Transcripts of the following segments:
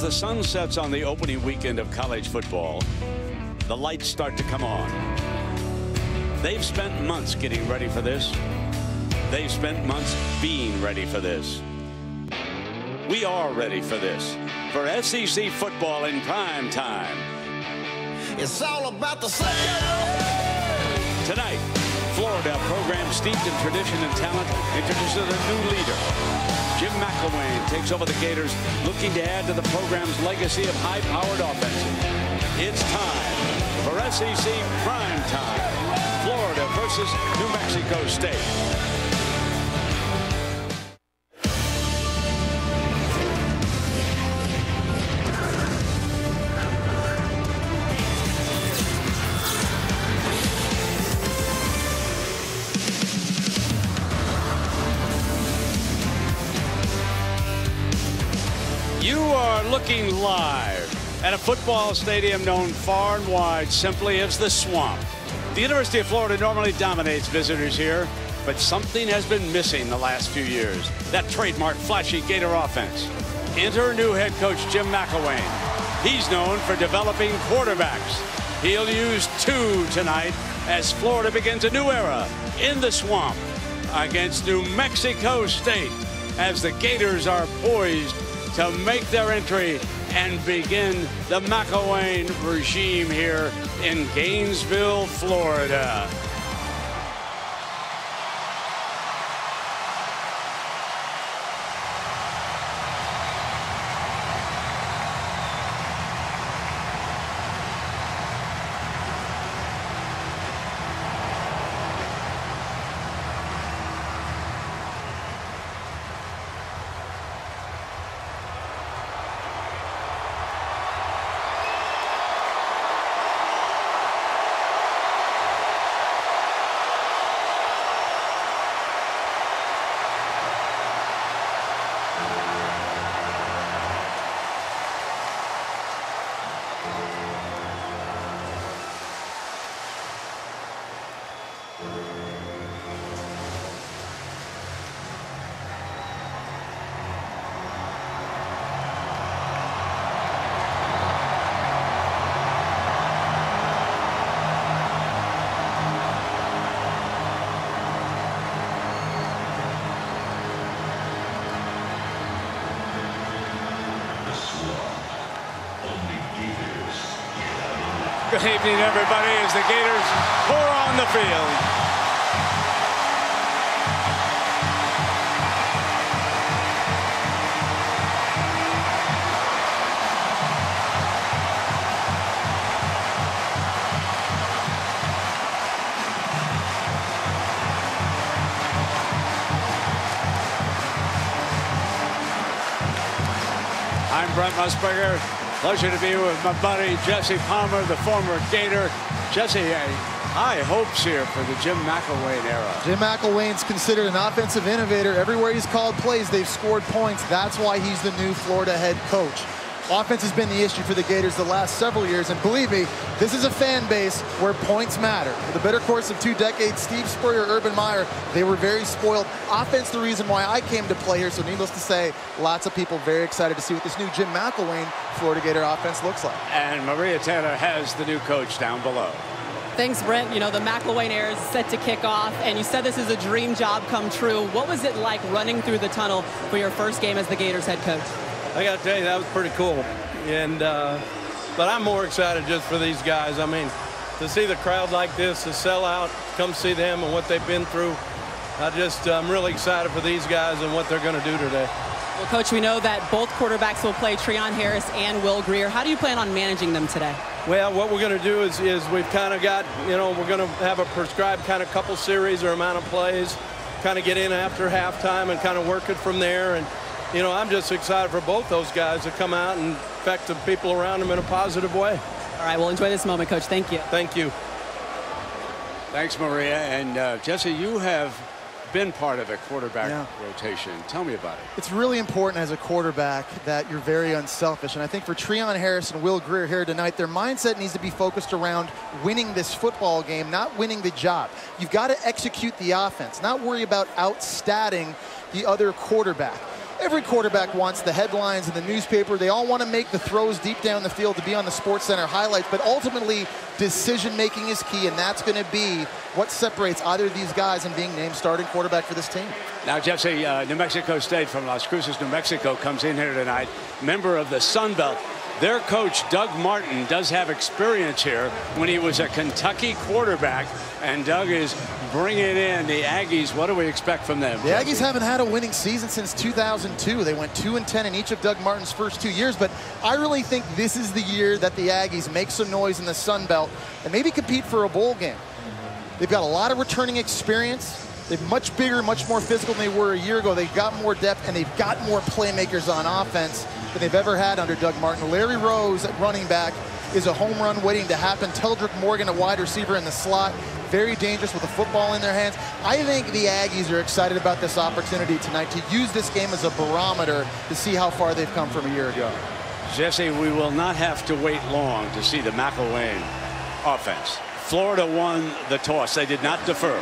the sun sets on the opening weekend of college football, the lights start to come on. They've spent months getting ready for this. They've spent months being ready for this. We are ready for this. For SEC football in prime time. It's all about the sound. Tonight, Florida, program steeped in tradition and talent, introduces a new leader. Jim McElwain takes over the Gators, looking to add to the program's legacy of high-powered offense. It's time for SEC prime time. Florida versus New Mexico State. You are looking live at a football stadium known far and wide simply as the Swamp. The University of Florida normally dominates visitors here, but something has been missing the last few years. That trademark flashy Gator offense. Enter new head coach Jim McElwain. He's known for developing quarterbacks. He'll use two tonight as Florida begins a new era in the Swamp against New Mexico State as the Gators are poised to make their entry and begin the McElwain regime here in Gainesville, Florida. Good evening, everybody, as the Gators pour on the field. I'm Brent Musburger. Pleasure to be with my buddy Jesse Palmer, the former Gator. Jesse, high hopes here for the Jim McElwain era. Jim McElwain's considered an offensive innovator. Everywhere he's called plays, they've scored points. That's why he's the new Florida head coach. Offense has been the issue for the Gators the last several years, and believe me, this is a fan base where points matter. For the better course of 2 decades, Steve Spurrier, Urban Meyer, they were very spoiled. Offense, the reason why I came to play here, so needless to say, lots of people very excited to see what this new Jim McElwain Florida Gator offense looks like. And Maria Taylor has the new coach down below. Thanks, Brent. You know, the McElwain era is set to kick off, and you said this is a dream job come true. What was it like running through the tunnel for your first game as the Gators head coach? I got to tell you, that was pretty cool. And but I'm more excited just for these guys. I mean, to see the crowd like this, to sell out, come see them and what they've been through. I'm really excited for these guys and what they're going to do today. Well, Coach, we know that both quarterbacks will play, Treon Harris and Will Grier. How do you plan on managing them today? Well, what we're going to do is we've kind of got, you know, we're going to have a prescribed kind of couple series or amount of plays, kind of get in after halftime and kind of work it from there. And, you know, I'm just excited for both those guys to come out and affect the people around them in a positive way. All right, well, enjoy this moment, Coach. Thank you. Thank you. Thanks, Maria. And Jesse, you have been part of the quarterback rotation. Tell me about it. It's really important as a quarterback that you're very unselfish. And I think for Treon Harris and Will Grier here tonight, their mindset needs to be focused around winning this football game, not winning the job. You've got to execute the offense, not worry about outstatting the other quarterback. every quarterback wants the headlines in the newspaper. They all want to make the throws deep down the field to be on the SportsCenter highlights, but ultimately decision-making is key, and that's going to be what separates either of these guys and being named starting quarterback for this team. Now, Jesse, New Mexico State from Las Cruces, New Mexico, comes in here tonight, member of the Sun Belt. Their coach, Doug Martin, does have experience here when he was a Kentucky quarterback, and Doug is bringing in the Aggies. What do we expect from them? The Aggies haven't had a winning season since 2002. They went 2-10 in each of Doug Martin's first 2 years, but I really think this is the year that the Aggies make some noise in the Sun Belt and maybe compete for a bowl game. They've got a lot of returning experience. They're much bigger, much more physical than they were a year ago. They've got more depth, and they've got more playmakers on offense than they've ever had under Doug Martin. Larry Rose at running back is a home run waiting to happen. Teldrick Morgan, a wide receiver in the slot, very dangerous with a football in their hands. I think the Aggies are excited about this opportunity tonight to use this game as a barometer to see how far they've come from a year ago. Jesse, we will not have to wait long to see the McElwain offense. Florida won the toss. They did not defer.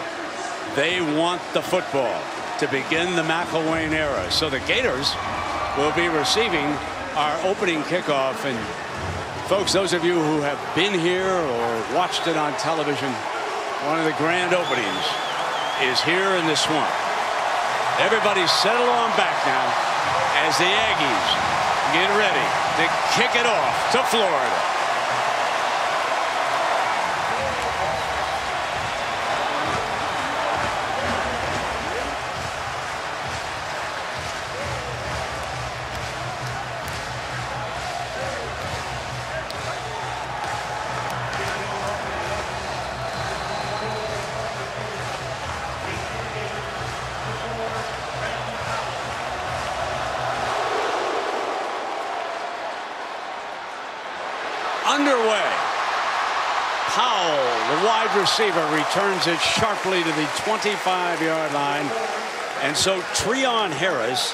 They want the football to begin the McElwain era. So the Gators will be receiving our opening kickoff. And folks, those of you who have been here or watched it on television, one of the grand openings is here in the Swamp. Everybody settle on back now as the Aggies get ready to kick it off to Florida. Underway. Powell, the wide receiver, returns it sharply to the 25-yard line. And so Treon Harris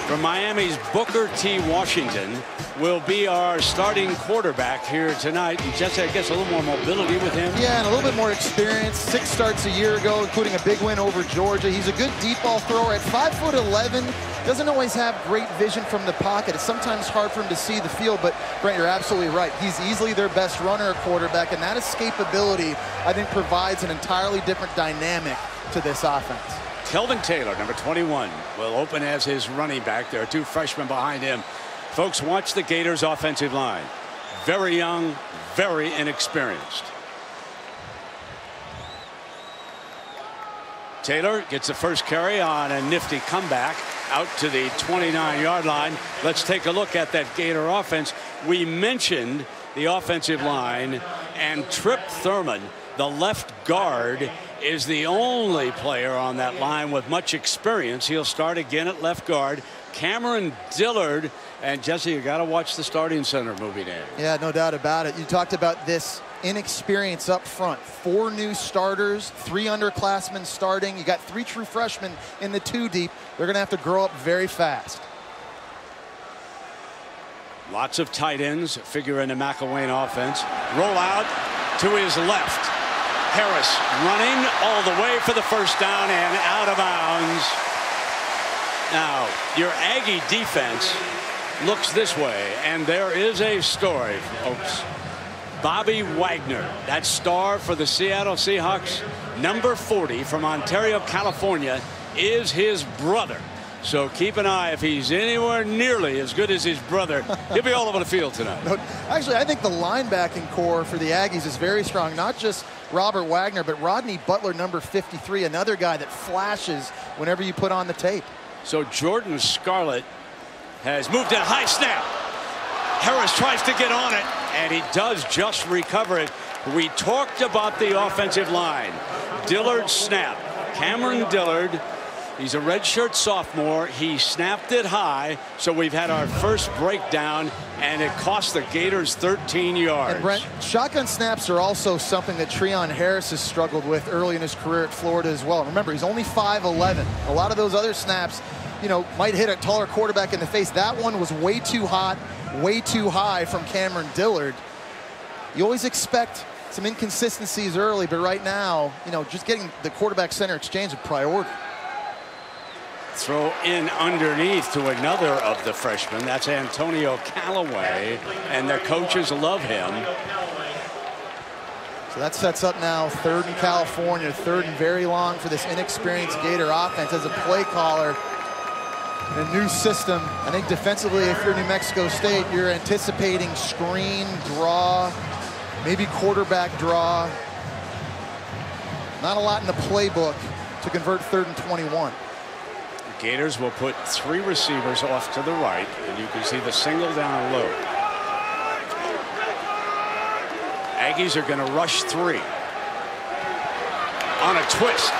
from Miami's Booker T. Washington will be our starting quarterback here tonight. And Jesse, I guess a little more mobility with him. Yeah, and a little bit more experience. 6 starts a year ago, including a big win over Georgia. He's a good deep ball thrower at 5'11". Doesn't always have great vision from the pocket. It's sometimes hard for him to see the field, but Brent, you're absolutely right. He's easily their best runner at quarterback, and that escapability, I think, provides an entirely different dynamic to this offense. Kelvin Taylor, number 21, will open as his running back. There are 2 freshmen behind him. Folks, watch the Gators' offensive line. Very young, very inexperienced. Taylor gets the first carry on a nifty comeback out to the 29-yard line. Let's take a look at that Gator offense. We mentioned the offensive line, and Trip Thurman, the left guard, is the only player on that line with much experience. He'll start again at left guard. Cameron Dillard, and Jesse, you got to watch the starting center moving in. Yeah, no doubt about it. You talked about this inexperience up front. 4 new starters, 3 underclassmen starting. You got 3 true freshmen in the 2 deep. They're going to have to grow up very fast. Lots of tight ends figure in the McElwain offense. Roll out to his left. Harris running all the way for the first down and out of bounds. Now, your Aggie defense looks this way, and there is a story, folks. Bobby Wagner, that star for the Seattle Seahawks, number 40 from Ontario, California, is his brother. So keep an eye. If he's anywhere nearly as good as his brother, he'll be all over the field tonight. Actually, I think the linebacking core for the Aggies is very strong. Not just Robert Wagner, but Rodney Butler, number 53, another guy that flashes whenever you put on the tape. So Jordan Scarlett has moved in. High snap. Harris tries to get on it, and he does just recover it. We talked about the offensive line. Dillard snap. Cameron Dillard, he's a redshirt sophomore. He snapped it high, so we've had our first breakdown, and it cost the Gators 13 yards. And Brent, shotgun snaps are also something that Treon Harris has struggled with early in his career at Florida as well. Remember, he's only 5'11". A lot of those other snaps, you know, might hit a taller quarterback in the face. That one was way too hot, way too high from Cameron Dillard. You always expect some inconsistencies early, but right now, you know, just getting the quarterback center exchange a priority. Throw in underneath to another of the freshmen. That's Antonio Callaway, and their coaches love him. So that sets up now 3rd and California, 3rd and very long for this inexperienced Gator offense as a play caller in a new system. I think defensively, if you're New Mexico State, you're anticipating screen, draw, maybe quarterback draw. Not a lot in the playbook to convert 3rd and 21. Gators will put 3 receivers off to the right, and you can see the single down low. Aggies are going to rush 3. On a twist,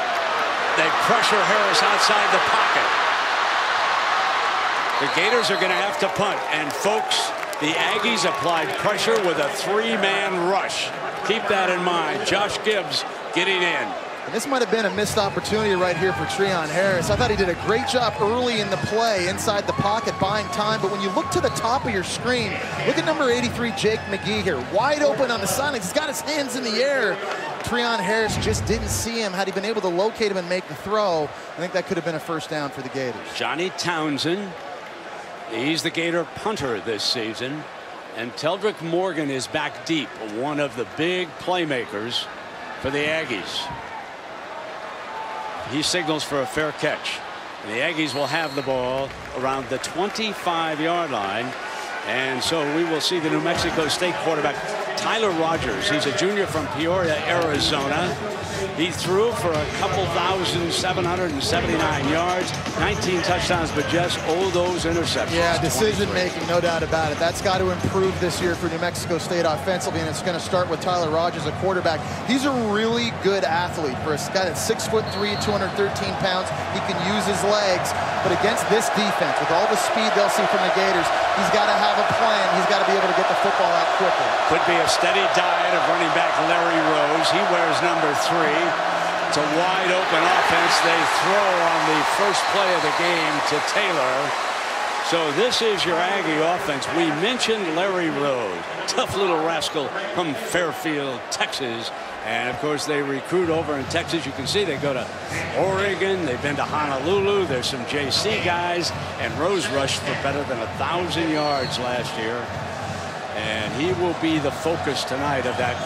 they pressure Harris outside the pocket. The Gators are going to have to punt, and folks, the Aggies applied pressure with a 3-man rush. Keep that in mind. Josh Gibbs getting in. And this might have been a missed opportunity right here for Treon Harris. I thought he did a great job early in the play inside the pocket, buying time. But when you look to the top of your screen, look at number 83, Jake McGee here. Wide open on the sidelines. He's got his hands in the air. Treon Harris just didn't see him. Had he been able to locate him and make the throw, I think that could have been a first down for the Gators. Johnny Townsend, he's the Gator punter this season. And Teldrick Morgan is back deep, one of the big playmakers for the Aggies. He signals for a fair catch. The Aggies will have the ball around the 25-yard line. And so we will see the New Mexico State quarterback, Tyler Rogers. He's a junior from Peoria, Arizona. He threw for a couple 1,779 yards, 19 touchdowns, but just all those interceptions. Yeah, decision-making, no doubt about it. That's got to improve this year for New Mexico State offensively, and it's going to start with Tyler Rogers, a quarterback. He's a really good athlete. For a guy that's 6'3", 213 pounds, he can use his legs. But against this defense, with all the speed they'll see from the Gators, he's got to have a plan. He's got to be able to get the football out quickly. Could be a steady diet of running back Larry Rose. He wears number 3. It's a wide open offense. They throw on the first play of the game to Taylor. So this is your Aggie offense. We mentioned Larry Rose, tough little rascal from Fairfield, Texas. And of course they recruit over in Texas. You can see they go to Oregon. They've been to Honolulu. There's some JC guys. And Rose rushed for better than 1,000 yards last year. And he will be the focus tonight of that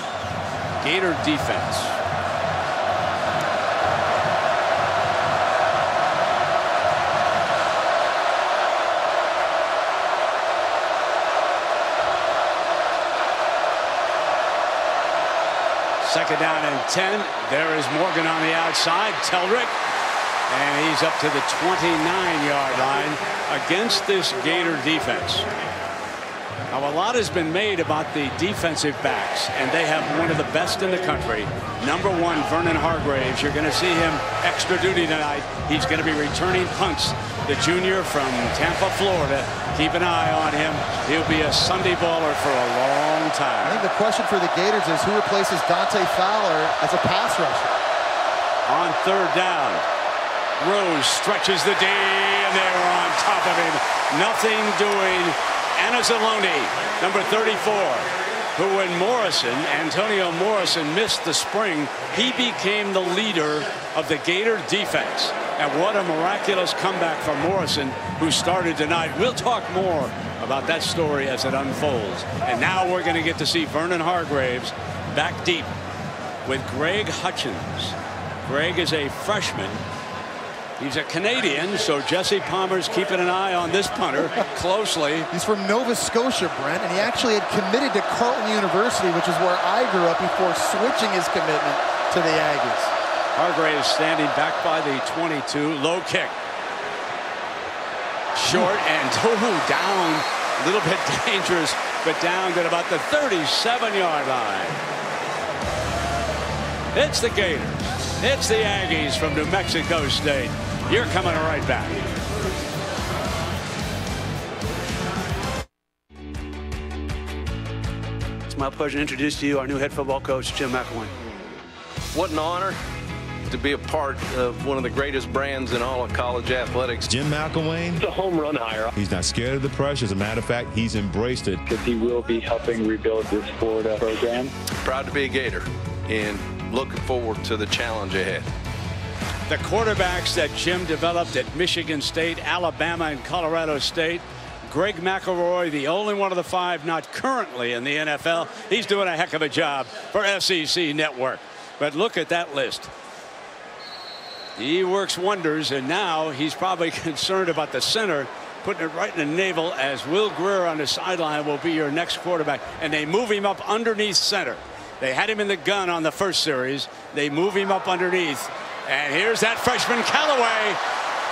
Gator defense. Second down and 10. There is Morgan on the outside. Teldrick. And he's up to the 29-yard line against this Gator defense. Now, a lot has been made about the defensive backs, and they have one of the best in the country. Number 1, Vernon Hargraves. You're going to see him extra duty tonight. He's going to be returning punts. The junior from Tampa, Florida. Keep an eye on him. He'll be a Sunday baller for a long time. I think the question for the Gators is who replaces Dante Fowler as a pass rusher. On third down, Rose stretches the D, and they're on top of him. Nothing doing. Anzalone, number 34, who when Antonio Morrison missed the spring, he became the leader of the Gator defense. And what a miraculous comeback from Morrison, who started tonight. We'll talk more about that story as it unfolds. And now we're going to get to see Vernon Hargraves back deep with Greg Hutchins. Greg is a freshman. He's a Canadian, so Jesse Palmer's keeping an eye on this punter closely. He's from Nova Scotia, Brent, and he actually had committed to Carleton University, which is where I grew up, before switching his commitment to the Aggies. Hargraves standing back by the 22. Low kick. Short and down. A little bit dangerous, but down to about the 37-yard line. It's the Gators. It's the Aggies from New Mexico State. You're coming right back. It's my pleasure to introduce to you our new head football coach, Jim McElwain. What an honor to be a part of one of the greatest brands in all of college athletics. Jim McElwain. It's a home run hire. He's not scared of the pressure. As a matter of fact, he's embraced it. Because he will be helping rebuild this Florida program. Proud to be a Gator and looking forward to the challenge ahead. The quarterbacks that Jim developed at Michigan State, Alabama, and Colorado State. Greg McElroy, the only one of the 5 not currently in the NFL. He's doing a heck of a job for SEC Network. But look at that list. He works wonders, and now he's probably concerned about the center, putting it right in the navel, as Will Grier on the sideline will be your next quarterback. And they move him up underneath center. They had him in the gun on the first series. They move him up underneath. And here's that freshman Callaway.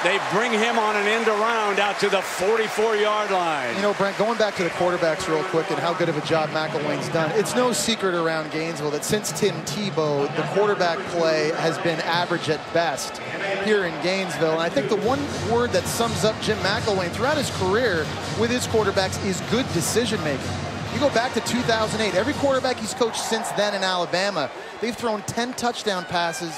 They bring him on an end around out to the 44-yard line. You know, Brent, going back to the quarterbacks real quick and how good of a job McElwain's done, it's no secret around Gainesville that since Tim Tebow, the quarterback play has been average at best here in Gainesville. And I think the one word that sums up Jim McElwain throughout his career with his quarterbacks is good decision-making. You go back to 2008, every quarterback he's coached since then in Alabama, they've thrown 10 touchdown passes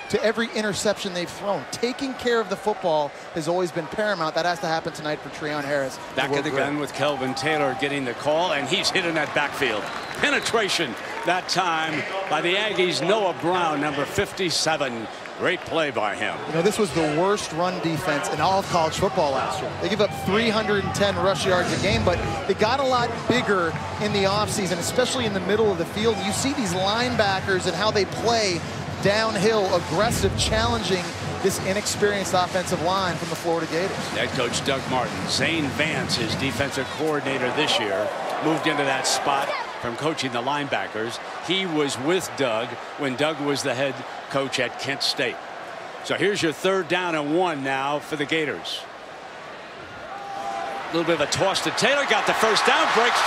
to every interception they've thrown. Taking care of the football has always been paramount. That has to happen tonight for Treon Harris. Back in the gun with Kelvin Taylor getting the call, and he's hit in that backfield. Penetration that time by the Aggies. Noah Brown, number 57. Great play by him. You know, this was the worst run defense in all of college football last year. They give up 310 rush yards a game, but they got a lot bigger in the offseason, especially in the middle of the field. You see these linebackers and how they play downhill, aggressive, challenging this inexperienced offensive line from the Florida Gators. Head coach Doug Martin. Zane Vance, his defensive coordinator this year, moved into that spot from coaching the linebackers. He was with Doug when Doug was the head coach at Kent State. So here's your 3rd down and 1 now for the Gators. A little bit of a toss to Taylor, got the first down, breaks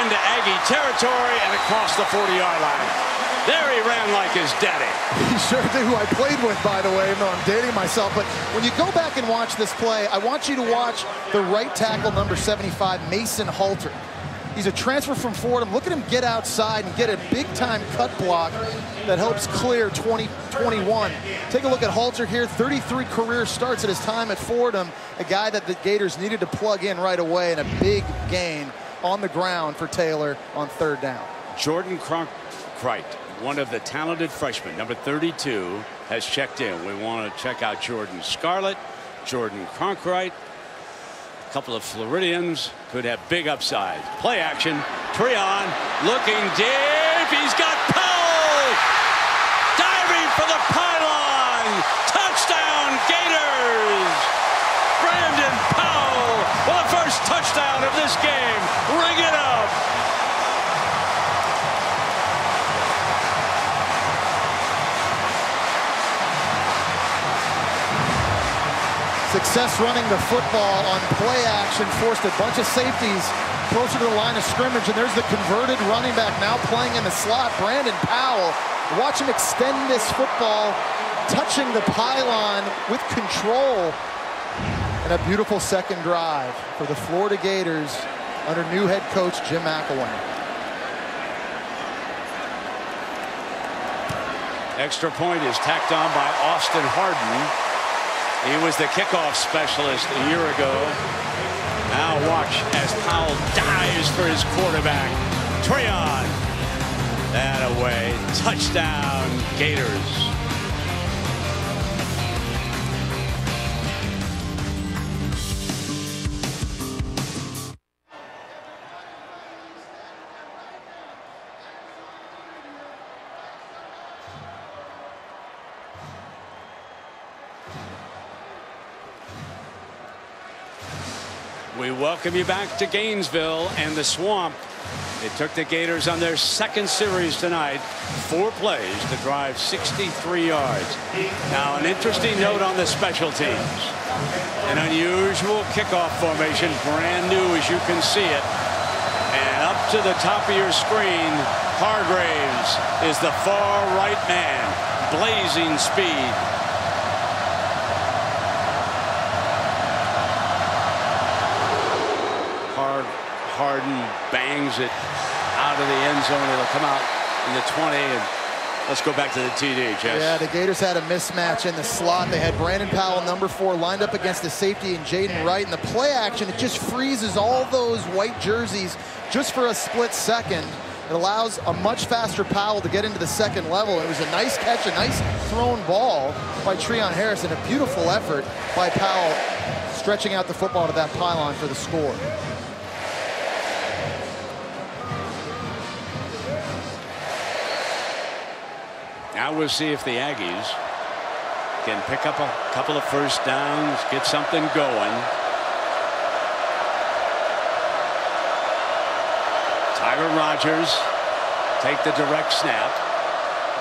into Aggie territory and across the 40-yard line. There he ran like his daddy. He sure did, who I played with, by the way. No, I'm dating myself. But when you go back and watch this play, I want you to watch the right tackle, number 75, Mason Halter. He's a transfer from Fordham. Look at him get outside and get a big-time cut block that helps clear 20-21. Take a look at Halter here. 33 career starts at his time at Fordham. A guy that the Gators needed to plug in right away, and a big gain on the ground for Taylor on 3rd down. Jordan Cronkrite, one of the talented freshmen, number 32, has checked in. We want to check out Jordan Scarlett, Jordan Cronkrite. A couple of Floridians could have big upside. Play action. Treon looking deep. He's got Powell diving for the pylon. Touchdown Gators. Brandon Powell for the first touchdown of this game. Ring it up. Success running the football on play action forced a bunch of safeties closer to the line of scrimmage, and there's the converted running back now playing in the slot, Brandon Powell. Watch him extend this football, touching the pylon with control. And a beautiful second drive for the Florida Gators under new head coach Jim McElwain. Extra point is tacked on by Austin Harden. He was the kickoff specialist a year ago. Now watch as Powell dives for his quarterback. Treon. That away. Touchdown, Gators. We welcome you back to Gainesville and the Swamp. It took the Gators on their 2nd series tonight, 4 plays to drive 63 yards. Now an interesting note on the special teams. An unusual kickoff formation, brand new as you can see it. And up to the top of your screen, Hargraves is the far right man, blazing speed. Harden bangs it out of the end zone. It'll come out in the 20, and let's go back to the TD, Jess. Yeah, the Gators had a mismatch in the slot. They had Brandon Powell, number 4, lined up against the safety and Jaden Wright. And the play action, it just freezes all those white jerseys just for a split second. It allows a much faster Powell to get into the second level. It was a nice catch, a nice thrown ball by Treon Harris, and a beautiful effort by Powell stretching out the football to that pylon for the score. Now we'll see if the Aggies can pick up a couple of first downs, get something going. Tyler Rogers take the direct snap,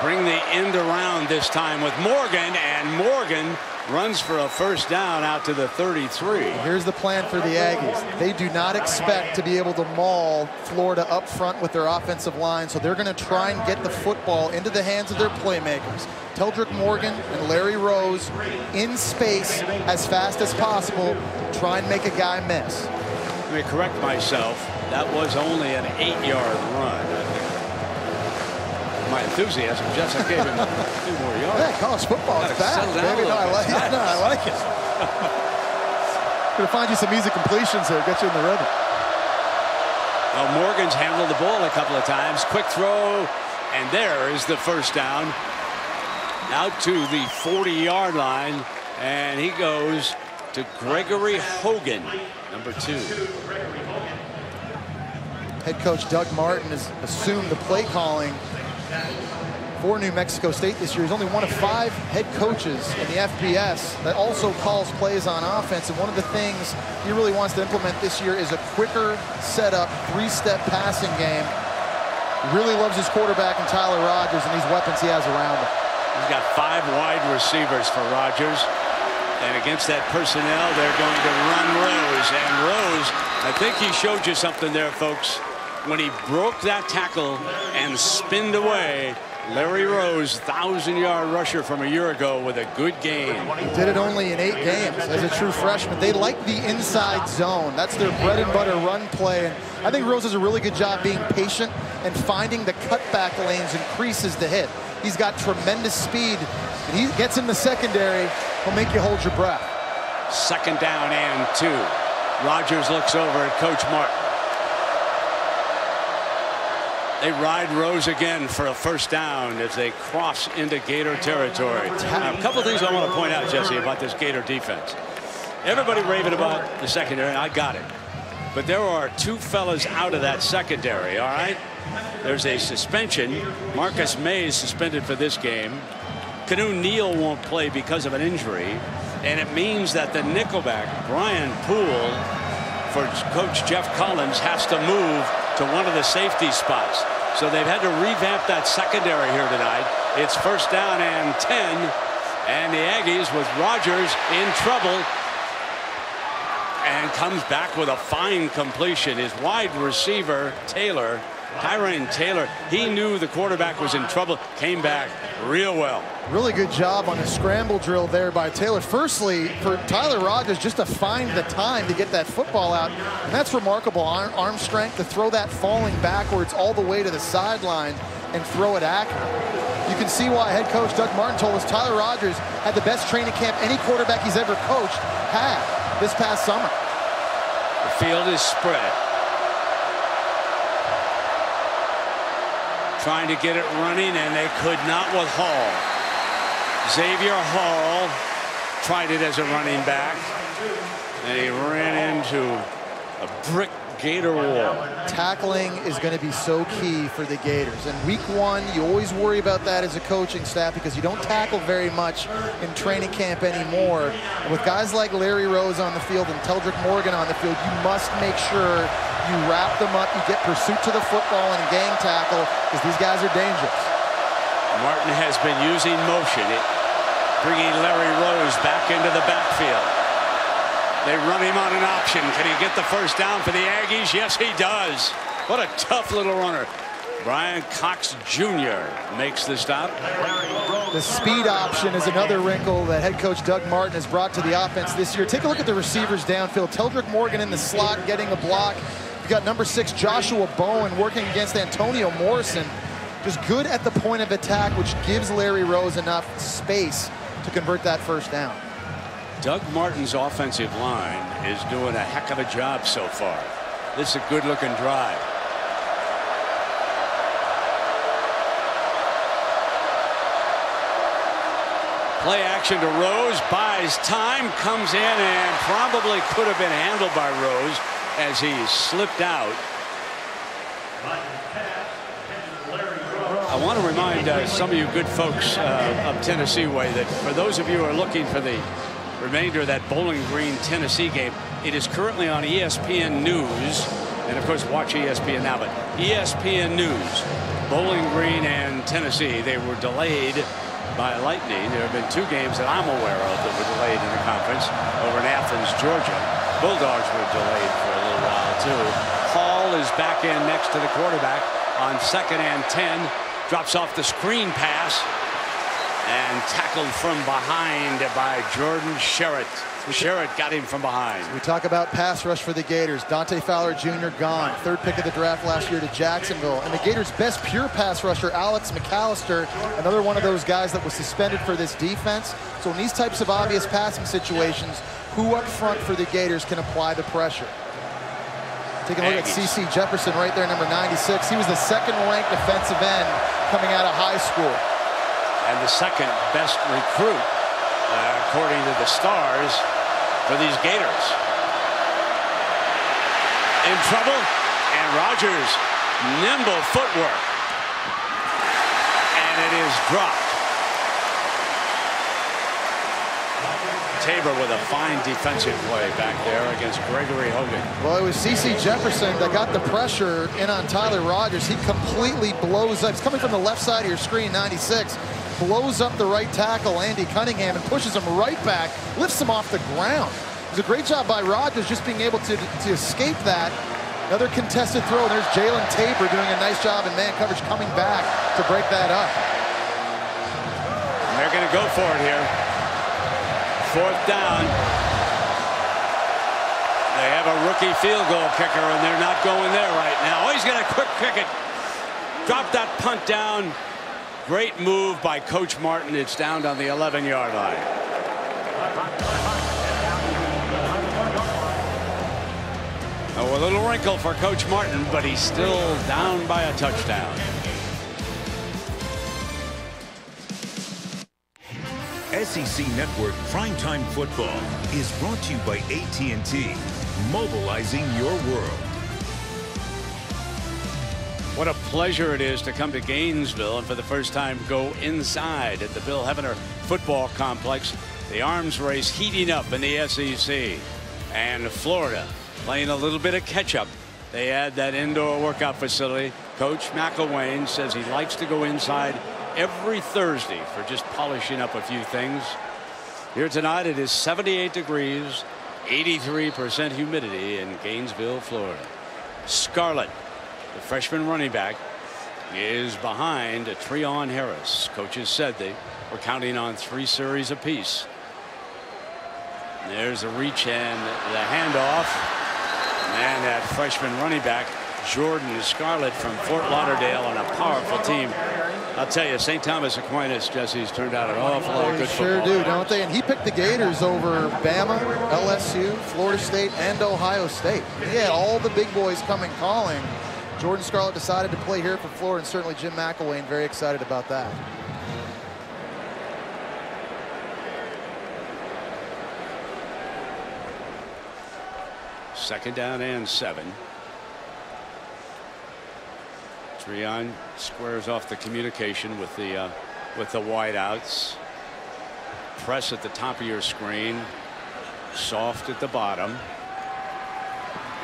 bring the end around this time with Morgan, and Morgan runs for a first down out to the 33. Here's the plan for the Aggies. They do not expect to be able to maul Florida up front with their offensive line, so they're going to try and get the football into the hands of their playmakers. Teldrick Morgan and Larry Rose in space as fast as possible, try and make a guy miss. Let me correct myself. That was only an 8-yard run. My enthusiasm just gave him 2 more yards. Yeah, college football is fast, baby. No, I like it. No, I like it. Gonna find you some easy completions here, get you in the rhythm. Well, Morgan's handled the ball a couple of times. Quick throw, and there is the first down. Out to the 40-yard line, and he goes to Gregory Hogan, number 2. Head coach Doug Martin has assumed the play calling for New Mexico State this year. He's only one of 5 head coaches in the FBS that also calls plays on offense. And one of the things he really wants to implement this year is a quicker setup, 3-step passing game. He really loves his quarterback and Tyler Rogers and these weapons he has around him. He's got 5 wide receivers for Rogers. And against that personnel, they're going to run Rose. And Rose, I think he showed you something there, folks. When he broke that tackle and spinned away, Larry Rose, 1,000-yard rusher from a year ago with a good game. He did it only in 8 games as a true freshman. They like the inside zone. That's their bread and butter run play. And I think Rose does a really good job being patient and finding the cutback lanes and creases to hit. He's got tremendous speed. And he gets in the secondary, he'll make you hold your breath. 2nd down and 2. Rogers looks over at Coach Martin. They ride Rose again for a first down as they cross into Gator territory. Now, a couple of things I want to point out, Jesse, about this Gator defense. Everybody raving about the secondary, and I got it. But there are 2 fellas out of that secondary, all right? There's a suspension. Marcus May is suspended for this game. Canoe Neal won't play because of an injury. And it means that the nickelback, Brian Poole, for Coach Jeff Collins, has to move to one of the safety spots. So they've had to revamp that secondary here tonight. It's first down and 10. And the Aggies with Rogers in trouble. And comes back with a fine completion. His wide receiver, Taylor, Tyrann Taylor, he knew the quarterback was in trouble, came back real well. Really good job on a scramble drill there by Taylor. Firstly, for Tyler Rogers just to find the time to get that football out. And that's remarkable arm strength to throw that falling backwards all the way to the sideline and throw it accurate. You can see why head coach Doug Martin told us Tyler Rogers had the best training camp any quarterback he's ever coached had this past summer. The field is spread. Trying to get it running, and they could not with Hall. Xavier Hall tried it as a running back, and he ran into a brick Gator wall. Tackling is going to be so key for the Gators. And week 1, you always worry about that as a coaching staff because you don't tackle very much in training camp anymore. And with guys like Larry Rose on the field and Teldrick Morgan on the field, you must make sure you wrap them up, you get pursuit to the football and gang tackle because these guys are dangerous. Martin has been using motion, bringing Larry Rose back into the backfield. They run him on an option. Can he get the first down for the Aggies? Yes, he does. What a tough little runner. Brian Cox Jr. makes the stop. The speed option is another wrinkle that head coach Doug Martin has brought to the offense this year. Take a look at the receivers downfield. Teldrick Morgan in the slot getting a block. You've got number 6 Joshua Bowen working against Antonio Morrison. Just good at the point of attack, which gives Larry Rose enough space to convert that first down. Doug Martin's offensive line is doing a heck of a job so far. This is a good-looking drive. Play action to Rose, buys time, comes in, and probably could have been handled by Rose as he slipped out. I want to remind some of you good folks of Tennessee Way that for those of you who are looking for the remainder of that Bowling Green Tennessee game, it is currently on ESPN News, and of course watch ESPN now, but ESPN News, Bowling Green and Tennessee, they were delayed by lightning. There have been 2 games that I'm aware of that were delayed in the conference over in Athens, Georgia. Bulldogs were delayed for a little while too. Hall is back in next to the quarterback on 2nd and 10. Drops off the screen pass and tackled from behind by Jordan Sherritt. Sherritt got him from behind. We talk about pass rush for the Gators. Dante Fowler Jr. gone. 3rd pick of the draft last year to Jacksonville. And the Gators' best pure pass rusher, Alex McAllister, another one of those guys that was suspended for this defense. So in these types of obvious passing situations, who up front for the Gators can apply the pressure? Taking a look at C.C. Jefferson right there, number 96. He was the 2nd-ranked defensive end coming out of high school. And the 2nd best recruit, according to the Stars, for these Gators. In trouble, and Rogers, nimble footwork. And it is dropped. Tabor with a fine defensive play back there against Gregory Hogan. Well, it was C.C. Jefferson that got the pressure in on Tyler Rogers. He completely blows up. He's coming from the left side of your screen, 96. Blows up the right tackle, Andy Cunningham, and pushes him right back, lifts him off the ground. It was a great job by Rogers just being able to escape that. Another contested throw. There's Jalen Tabor doing a nice job in man coverage coming back to break that up. And they're going to go for it here. 4th down. They have a rookie field goal kicker, and they're not going there right now. Oh, he's going to quick kick it. Drop that punt down. Great move by Coach Martin. It's down on the 11-yard line. Oh, a little wrinkle for Coach Martin, but he's still down by a touchdown. SEC Network Primetime Football is brought to you by AT&T, mobilizing your world. What a pleasure it is to come to Gainesville and for the first time go inside at the Bill Hevener Football Complex. The arms race heating up in the SEC. And Florida playing a little bit of catch-up. They add that indoor workout facility. Coach McElwain says he likes to go inside every Thursday for just polishing up a few things. Here tonight it is 78 degrees, 83% humidity in Gainesville, Florida. Scarlett, the freshman running back, is behind Treon Harris. Coaches said they were counting on 3 series apiece. There's a reach and the handoff. And that freshman running back, Jordan Scarlett from Fort Lauderdale, on a powerful team. I'll tell you, St. Thomas Aquinas, Jesse's turned out an awful lot of good football. Sure do, don't they? And he picked the Gators over Bama, LSU, Florida State, and Ohio State. He had all the big boys coming calling. Jordan Scarlett decided to play here for Florida, and certainly Jim McElwain very excited about that. Second down and 7. Treon squares off the communication with the wideouts. Press at the top of your screen. Soft at the bottom.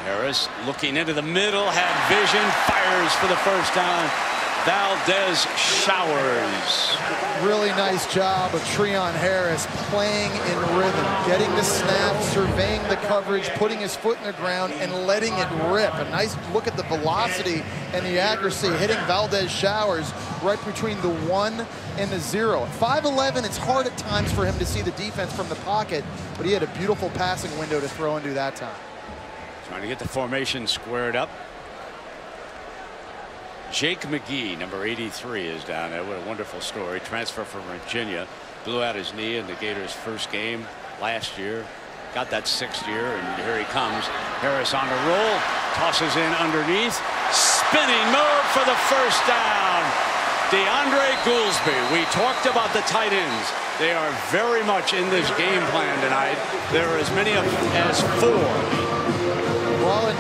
Harris looking into the middle, had vision, fires for the first down. Valdez Showers. Really nice job of Treon Harris playing in rhythm, getting the snap, surveying the coverage, putting his foot in the ground, and letting it rip. A nice look at the velocity and the accuracy, hitting Valdez Showers right between the 1 and the 0. At 5'11", it's hard at times for him to see the defense from the pocket, but he had a beautiful passing window to throw into that time. Trying to get the formation squared up. Jake McGee, number 83, is down there. What a wonderful story. Transfer from Virginia. Blew out his knee in the Gators' first game last year. Got that 6th year, and here he comes. Harris on the roll. Tosses in underneath. Spinning move for the first down. DeAndre Goolsby. We talked about the tight ends. They are very much in this game plan tonight. There are as many as 4. Well, and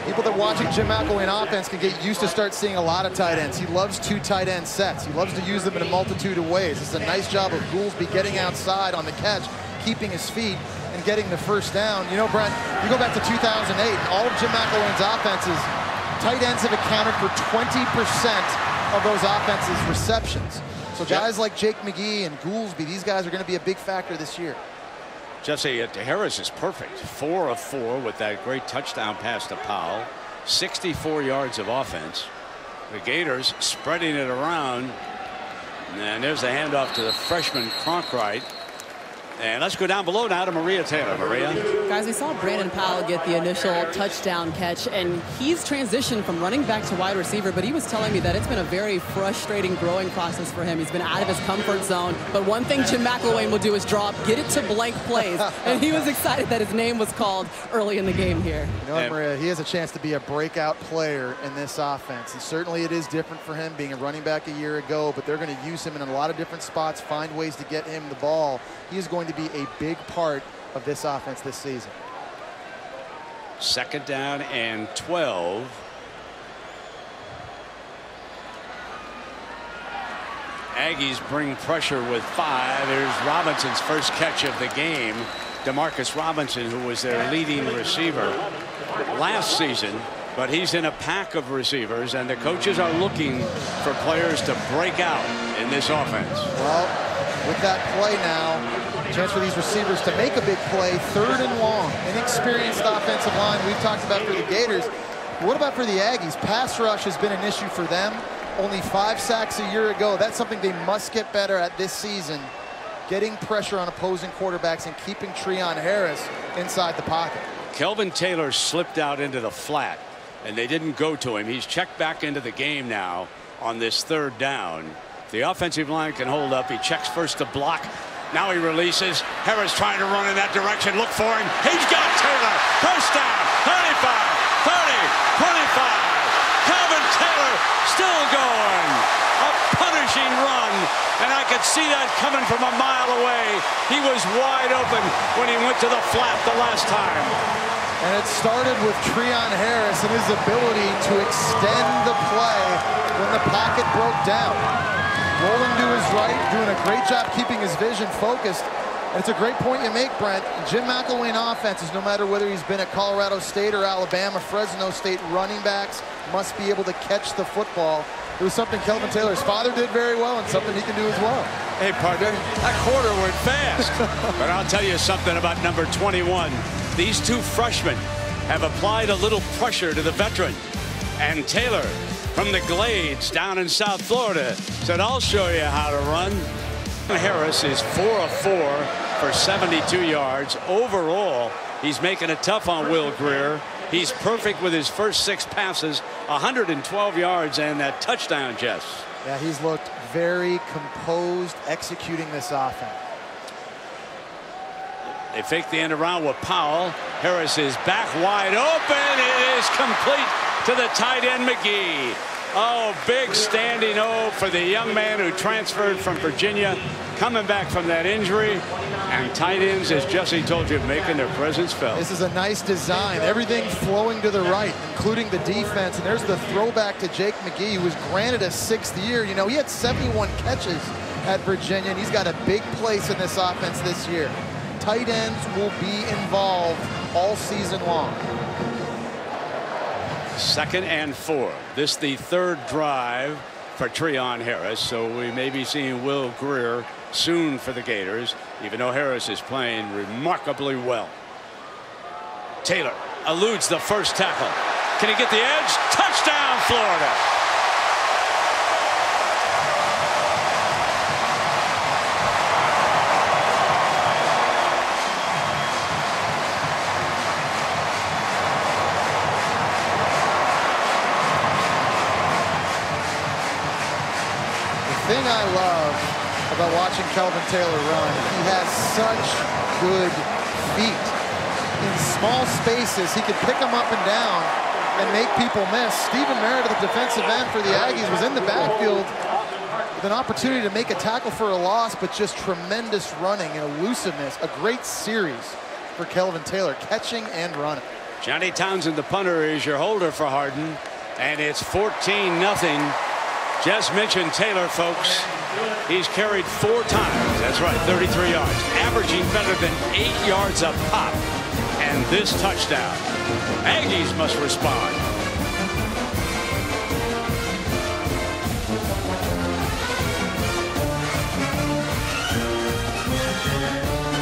people that are watching Jim McElwain offense can get used to start seeing a lot of tight ends. He loves 2 tight end sets. He loves to use them in a multitude of ways. It's a nice job of Goolsby getting outside on the catch, keeping his feet, and getting the first down. You know, Brent, you go back to 2008, and all of Jim McElwain's offenses, tight ends have accounted for 20% of those offenses' receptions. So guys like Jake McGee and Goolsby, these guys are going to be a big factor this year. Jesse, Harris is perfect. 4 of 4 with that great touchdown pass to Powell. 64 yards of offense. The Gators spreading it around. And there's the handoff to the freshman Cronkrite. And let's go down below now to Maria Taylor. Maria. Guys, we saw Brandon Powell get the initial touchdown catch, and he's transitioned from running back to wide receiver, but he was telling me that it's been a very frustrating growing process for him. He's been out of his comfort zone, but one thing Jim McElwain will do is get it to blank plays, and he was excited that his name was called early in the game here. You know, Maria, he has a chance to be a breakout player in this offense, and certainly it is different for him being a running back a year ago, but they're going to use him in a lot of different spots, find ways to get him the ball. He is going to be a big part of this offense this season. 2nd down and 12. Aggies bring pressure with 5. There's Robinson's first catch of the game. Demarcus Robinson, who was their leading receiver last season, but he's in a pack of receivers, and the coaches are looking for players to break out in this offense. Well, with that play now, chance for these receivers to make a big play. 3rd and long. Inexperienced offensive line we've talked about for the Gators. What about for the Aggies? Pass rush has been an issue for them. Only 5 sacks a year ago. That's something they must get better at this season. Getting pressure on opposing quarterbacks and keeping Treon Harris inside the pocket. Kelvin Taylor slipped out into the flat, and they didn't go to him. He's checked back into the game now on this 3rd down. The offensive line can hold up. He checks first to block. Now he releases. Harris trying to run in that direction. Look for him. He's got Taylor. First down. 35, 30, 25. Kelvin Taylor still going. A punishing run. And I could see that coming from a mile away. He was wide open when he went to the flat the last time. And it started with Treon Harris and his ability to extend the play when the pocket broke down. Rolling to his right, doing a great job keeping his vision focused. And it's a great point you make, Brent. Jim McElwain offenses, no matter whether he's been at Colorado State or Alabama, Fresno State, running backs must be able to catch the football. It was something Kelvin Taylor's father did very well and something he can do as well. Hey, partner, that quarter went fast. But I'll tell you something about number 21. These 2 freshmen have applied a little pressure to the veteran. And Taylor, from the Glades down in South Florida, said, I'll show you how to run. Harris is 4 of 4 for 72 yards. Overall, he's making it tough on Will Grier. He's perfect with his first 6 passes, 112 yards, and that touchdown, Jess. Yeah, he's looked very composed executing this offense. They fake the end around with Powell. Harris is back wide open. It is complete to the tight end, McGee. Oh, big standing O for the young man who transferred from Virginia, coming back from that injury. And tight ends, as Jesse told you, making their presence felt. This is a nice design. Everything flowing to the right, including the defense. And there's the throwback to Jake McGee, who was granted a 6th year. You know, he had 71 catches at Virginia, and he's got a big place in this offense this year. Tight ends will be involved all season long. 2nd and 4. This the 3rd drive for Treon Harris, so we may be seeing Will Grier soon for the Gators, even though Harris is playing remarkably well. Taylor eludes the first tackle. Can he get the edge? Touchdown, Florida. The thing I love about watching Kelvin Taylor run, he has such good feet. In small spaces, he can pick them up and down and make people miss. Stephen Meredith, the defensive end for the Aggies, was in the backfield with an opportunity to make a tackle for a loss, but just tremendous running and elusiveness. A great series for Kelvin Taylor, catching and running. Johnny Townsend, the punter, is your holder for Hardin, and it's 14-0. Just mentioned Taylor, folks. He's carried 4 times. That's right, 33 yards, averaging better than 8 yards a pop. And this touchdown. Aggies must respond.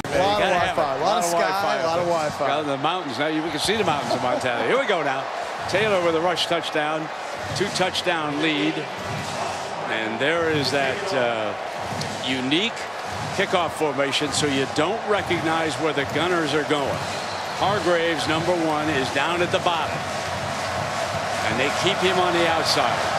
A lot of Wi-Fi, a lot of sky, a lot of Wi-Fi. Out in the mountains now, we can see the mountains of Montana. Here we go now. Taylor with a rush touchdown, 2-touchdown lead. And there is that unique kickoff formation, so you don't recognize where the gunners are going. Hargraves, #1, is down at the bottom, and they keep him on the outside.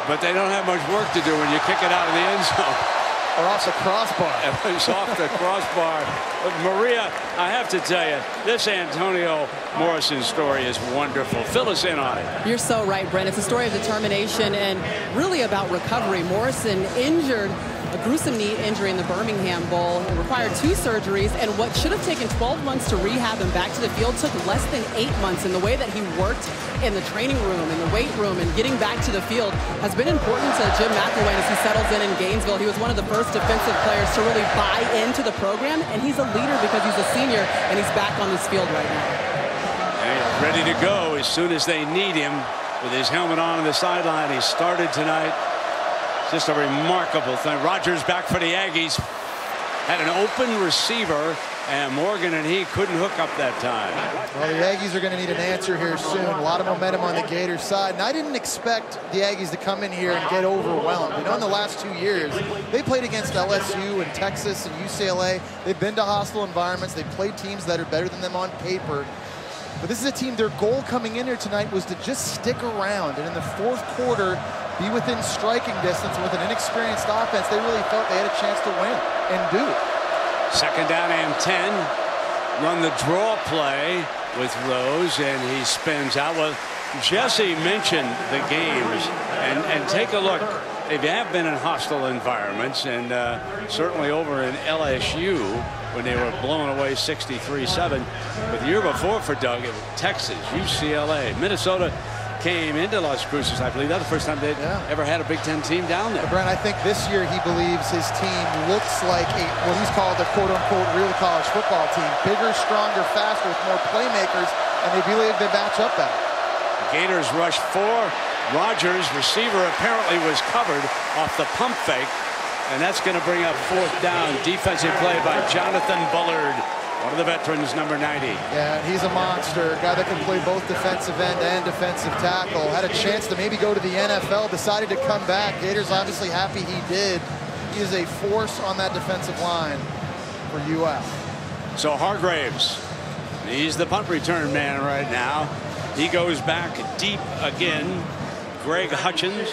But they don't have much work to do when you kick it out of the end zone. Or off the crossbar. It's off the crossbar. But Maria, I have to tell you, this Antonio Morrison story is wonderful. Fill us in on it. You're so right, Brent. It's a story of determination and really about recovery. Morrison injured a gruesome knee injury in the Birmingham Bowl. It required 2 surgeries, and what should have taken 12 months to rehab him back to the field took less than 8 months. And the way that he worked in the training room, in the weight room, and getting back to the field has been important to Jim McElwain as he settles in Gainesville. He was one of the first defensive players to really buy into the program, and he's a leader because he's a senior, and he's back on this field right now. And ready to go as soon as they need him with his helmet on the sideline. He started tonight. Just a remarkable thing. Rogers back for the Aggies. Had an open receiver, and Morgan and he couldn't hook up that time. Well, the Aggies are going to need an answer here soon. A lot of momentum on the Gators side, and I didn't expect the Aggies to come in here and get overwhelmed. You know, in the last 2 years, they played against LSU and Texas and UCLA. They've been to hostile environments. They've played teams that are better than them on paper. But this is a team, their goal coming in here tonight was to just stick around, and in the 4th quarter, be within striking distance. With an inexperienced offense, they really felt they had a chance to win, and do. 2nd down and 10. Run the draw play with Rose, and he spins out. Well, Jesse mentioned the games, and take a look. They have been in hostile environments, and certainly over in LSU when they were blown away 63-7. But the year before for Doug, it was Texas, UCLA, Minnesota came into Las Cruces, I believe. That's the first time they'd ever had a Big Ten team down there. Brent, I think this year he believes his team looks like what he's called a quote-unquote real college football team. Bigger, stronger, faster, with more playmakers, and they believe they match up better. The Gators rush 4. Rogers, receiver, apparently was covered off the pump fake, and that's going to bring up 4th down. Defensive play by Jonathan Bullard, one of the veterans, number 90. Yeah, he's a monster. A guy that can play both defensive end and defensive tackle. Had a chance to maybe go to the NFL, decided to come back. Gators obviously happy he did. He is a force on that defensive line for UF. So Hargraves, he's the punt return man right now. He goes back deep again. Greg Hutchins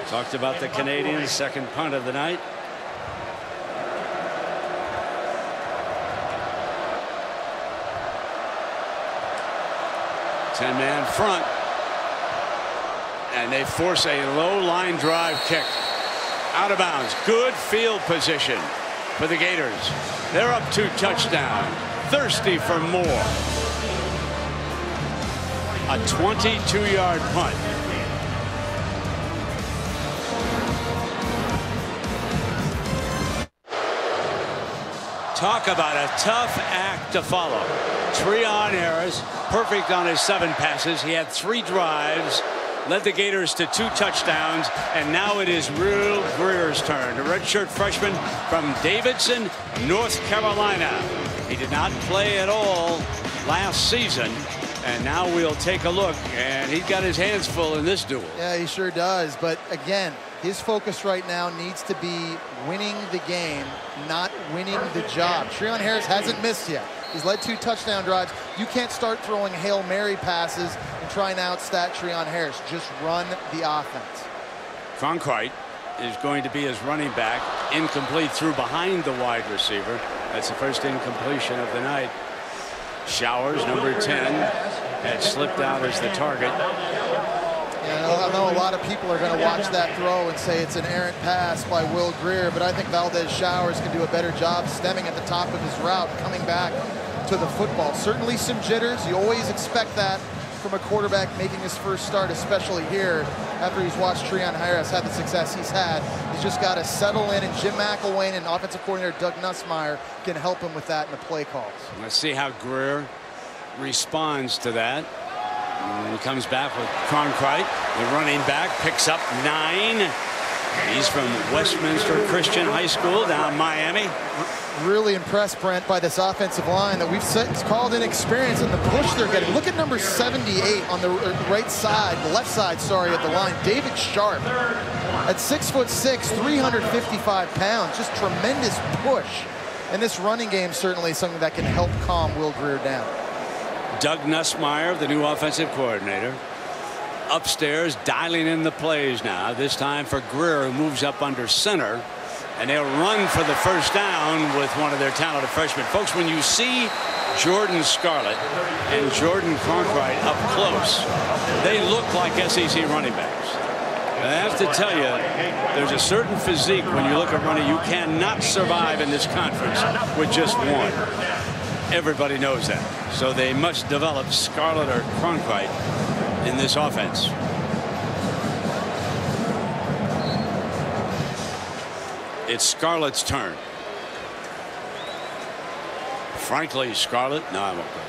talked about the Canadians' 2nd punt of the night. Ten-man front, and they force a low line drive kick out of bounds. Good field position for the Gators. They're up 2 touchdowns, thirsty for more. A 22-yard punt. Talk about a tough act to follow. Treon Harris, perfect on his 7 passes. He had 3 drives, led the Gators to 2 touchdowns, and now it is Will Greer's turn. A redshirt freshman from Davidson, North Carolina. He did not play at all last season, and now we'll take a look, and he's got his hands full in this duel. Yeah, he sure does, but again, his focus right now needs to be winning the game, not winning the job. Treon Harris hasn't missed yet. He's led 2 touchdown drives. You can't start throwing Hail Mary passes and try and outstat Treon Harris. Just run the offense. Cronkrite is going to be his running back incomplete, threw behind the wide receiver. That's the first incompletion of the night. Showers, number 10, had slipped out as the target. Yeah, I know a lot of people are going to watch that throw and say it's an errant pass by Will Grier, but I think Valdez Showers can do a better job stemming at the top of his route, coming back to the football. Certainly some jitters. You always expect that from a quarterback making his first start, especially here after he's watched Treon Harris have the success he's had. He's just got to settle in, and Jim McElwain and offensive coordinator Doug Nussmeier can help him with that in the play calls. Let's see how Grier responds to that. And he comes back with Cronkrite, the running back, picks up 9. He's from Westminster Christian High School down in Miami. Really impressed, Brent, by this offensive line that we've said it's called inexperience and the push they're getting. Look at number 78 on the right side, the left side, sorry, at the line. David Sharp at 6'6", 355 pounds. Just tremendous push. And this running game certainly is something that can help calm Will Grier down. Doug Nussmeier, the new offensive coordinator, upstairs dialing in the plays now. This time for Grier, who moves up under center. And they'll run for the first down with one of their talented freshmen. Folks, when you see Jordan Scarlett and Jordan Cronkrite up close, they look like SEC running backs. And I have to tell you, there's a certain physique when you look at running. You cannot survive in this conference with just one. Everybody knows that. So they must develop Scarlett or Cronkrite in this offense. It's Scarlett's turn. Frankly, Scarlett. No, I won't go.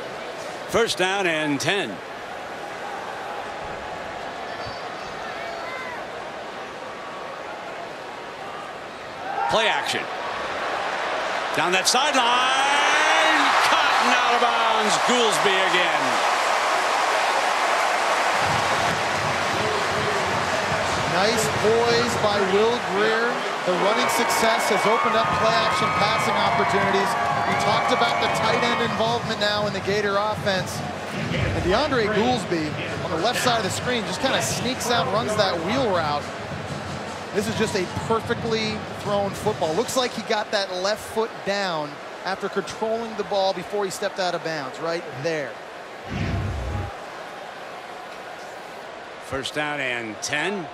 First down and 10. Play action. Down that sideline. Caught and out of bounds. Goolsby again. Nice poise by Will Grier. The running success has opened up play-action passing opportunities. We talked about the tight end involvement now in the Gator offense. And DeAndre Goolsby on the left side of the screen just kind of sneaks out, runs that wheel route. This is just a perfectly thrown football. Looks like he got that left foot down after controlling the ball before he stepped out of bounds, right there. First down and 10.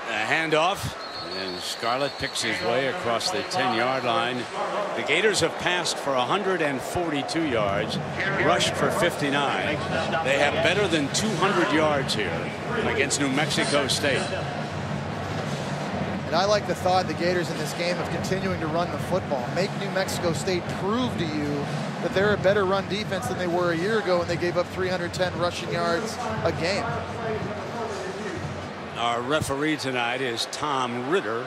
A handoff. And Scarlett picks his way across the 10-yard line. The Gators have passed for 142 yards, rushed for 59. They have better than 200 yards here against New Mexico State. And I like the thought the Gators in this game of continuing to run the football. Make New Mexico State prove to you that they're a better run defense than they were a year ago when they gave up 310 rushing yards a game. Our referee tonight is Tom Ritter,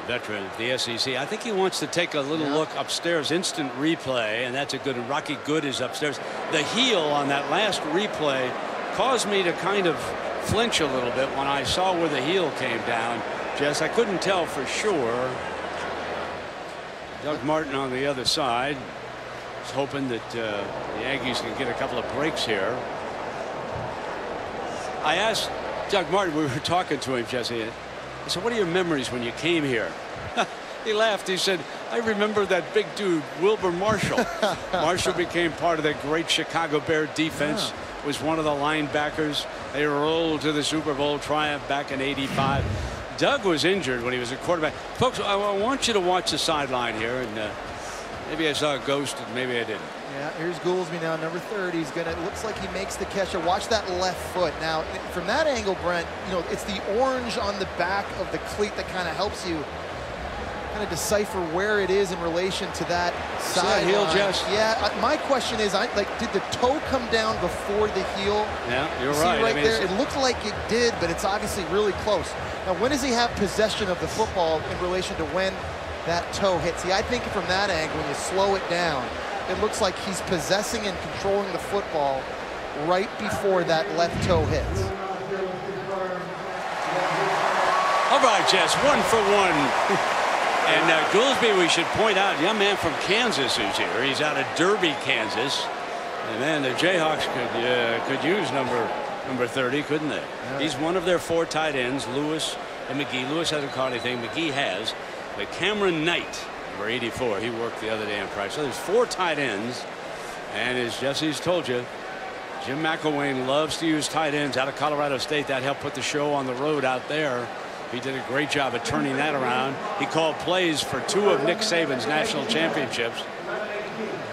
veteran of the SEC. I think he wants to take a little look upstairs, instant replay, and that's a good. Rocky Good is upstairs. The heel on that last replay caused me to kind of flinch a little bit when I saw where the heel came down. Jess, I couldn't tell for sure. Doug Martin on the other side is hoping that the Yankees can get a couple of breaks here. I asked Doug Martin, we were talking to him, Jesse. I said, what are your memories when you came here? He laughed. He said, I remember that big dude, Wilbur Marshall. Marshall became part of the great Chicago Bear defense, was one of the linebackers. They rolled to the Super Bowl triumph back in '85. Doug was injured when he was a quarterback. Folks, I want you to watch the sideline here, and maybe I saw a ghost, and maybe I didn't. Yeah, here's Goolsby now, number 30. He's gonna. It looks like he makes the catch. Watch that left foot. Now, from that angle, Brent, you know, it's the orange on the back of the cleat that kind of helps you kind of decipher where it is in relation to that side. Heel, Jess? Yeah. My question is, did the toe come down before the heel? Yeah, you're See right. right there, it looked like it did, but it's obviously really close. Now, when does he have possession of the football in relation to when that toe hits? See, I think from that angle, when you slow it down, it looks like he's possessing and controlling the football right before that left toe hits. All right, Jess, 1 for 1. And Goolsby, we should point out, young man from Kansas who's here. He's out of Derby, Kansas. And man, the Jayhawks could use number 30, couldn't they? Yeah. He's one of their 4 tight ends, Lewis and McGee. Lewis hasn't caught anything. McGee has. But Cameron Knight, number 84, he worked the other day in practice. So there's 4 tight ends. And as Jesse's told you, Jim McElwain loves to use tight ends out of Colorado State. That helped put the show on the road out there. He did a great job of turning that around. He called plays for 2 of Nick Saban's national championships.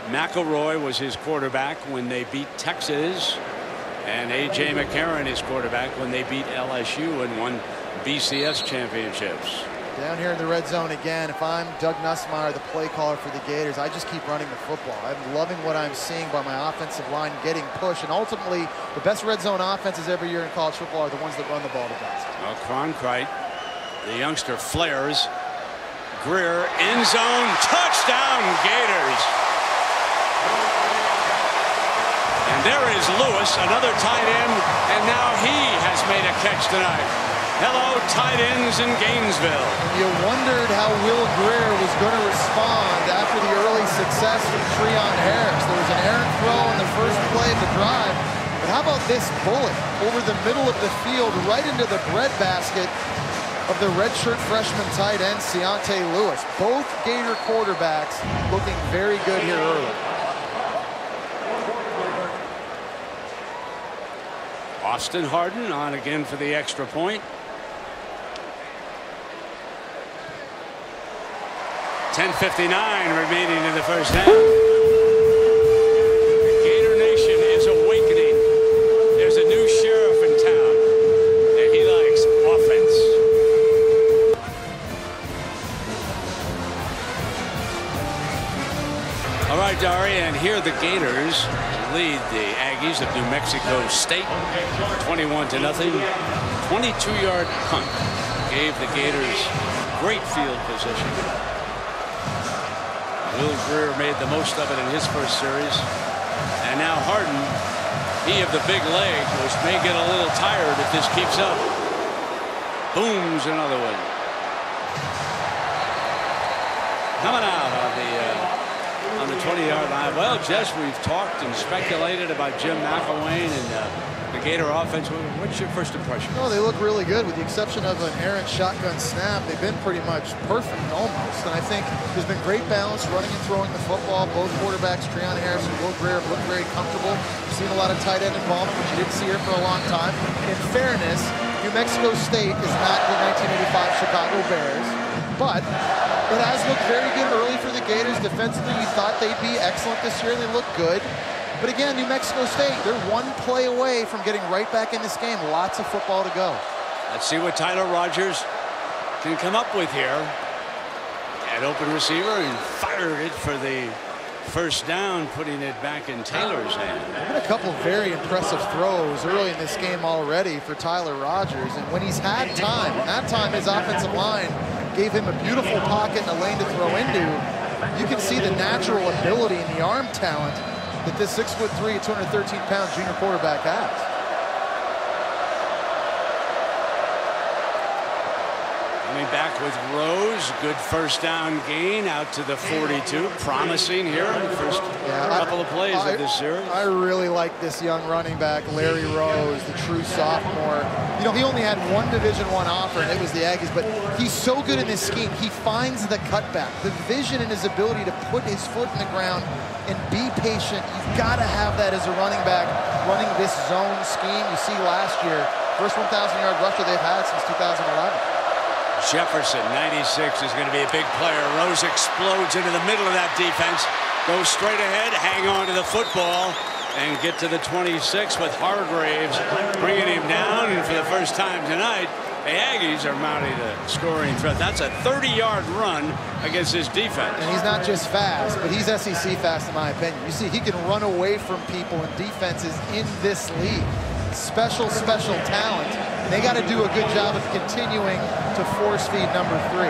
McElroy was his quarterback when they beat Texas. And A.J. McCarron, his quarterback, when they beat LSU and won BCS championships. Down here in the red zone again, if I'm Doug Nussmeier, the play caller for the Gators, I just keep running the football. I'm loving what I'm seeing by my offensive line getting pushed. And ultimately, the best red zone offenses every year in college football are the ones that run the ball the best. Well, Cronkite, the youngster, flares. Greer, end zone, touchdown, Gators. And there is Lewis, another tight end, and now he has made a catch tonight. Hello, tight ends in Gainesville. You wondered how Will Greer was going to respond after the early success from Treon Harris. There was an errant throw on the first play of the drive. But how about this bullet over the middle of the field right into the breadbasket of the redshirt freshman tight end, Seontae Lewis. Both Gator quarterbacks looking very good here early. Austin Hardin on again for the extra point. 10:59 remaining in the first half. The Gator Nation is awakening. There's a new sheriff in town, and he likes offense. All right, Dari, and here the Gators lead the Aggies of New Mexico State 21-0. 22-yard punt gave the Gators great field position. Will Greer made the most of it in his first series. And now Hardin, he of the big leg, which may get a little tired if this keeps up. Booms another one. Coming out on the 20-yard line. Well, Jess, we've talked and speculated about Jim McElwain and the Gator offense. What's your first impression? Oh, they look really good with the exception of an errant shotgun snap. They've been pretty much perfect almost. And I think there's been great balance running and throwing the football. Both quarterbacks, Treon Harris and Will Greer, look very comfortable. We've seen a lot of tight end involvement, which you didn't see here for a long time. In fairness, New Mexico State is not the 1985 Chicago Bears, but it has looked very good early for the Gators. Defensively, you thought they'd be excellent this year. They look good. But again, New Mexico State, they're one play away from getting right back in this game. Lots of football to go. Let's see what Tyler Rogers can come up with here. At open receiver and fired it for the first down, putting it back in Taylor's hand. There have been a couple very impressive throws early in this game already for Tyler Rogers. And when he's had time, and that time his offensive line gave him a beautiful pocket and a lane to throw into, you can see the natural ability and the arm talent that this 6'3", 213-pound junior quarterback has. Coming back with Rose, good first down gain out to the 42, promising here in the first couple of plays of this series. I really like this young running back, Larry Rose, the true sophomore. You know, he only had one Division I offer, and it was the Aggies, but he's so good in this scheme. He finds the cutback, the vision and his ability to put his foot in the ground and be patient. You've got to have that as a running back running this zone scheme. You see last year, first 1,000-yard rusher they've had since 2011. Jefferson, 96, is going to be a big player. Rose explodes into the middle of that defense, goes straight ahead, hang on to the football, and get to the 26 with Hargraves bringing him down. And for the first time tonight, the Aggies are mounting a scoring threat. That's a 30-yard run against his defense. And he's not just fast, but he's SEC fast in my opinion. You see, he can run away from people and defenses in this league. Special talent. They got to do a good job of continuing to force feed number 3.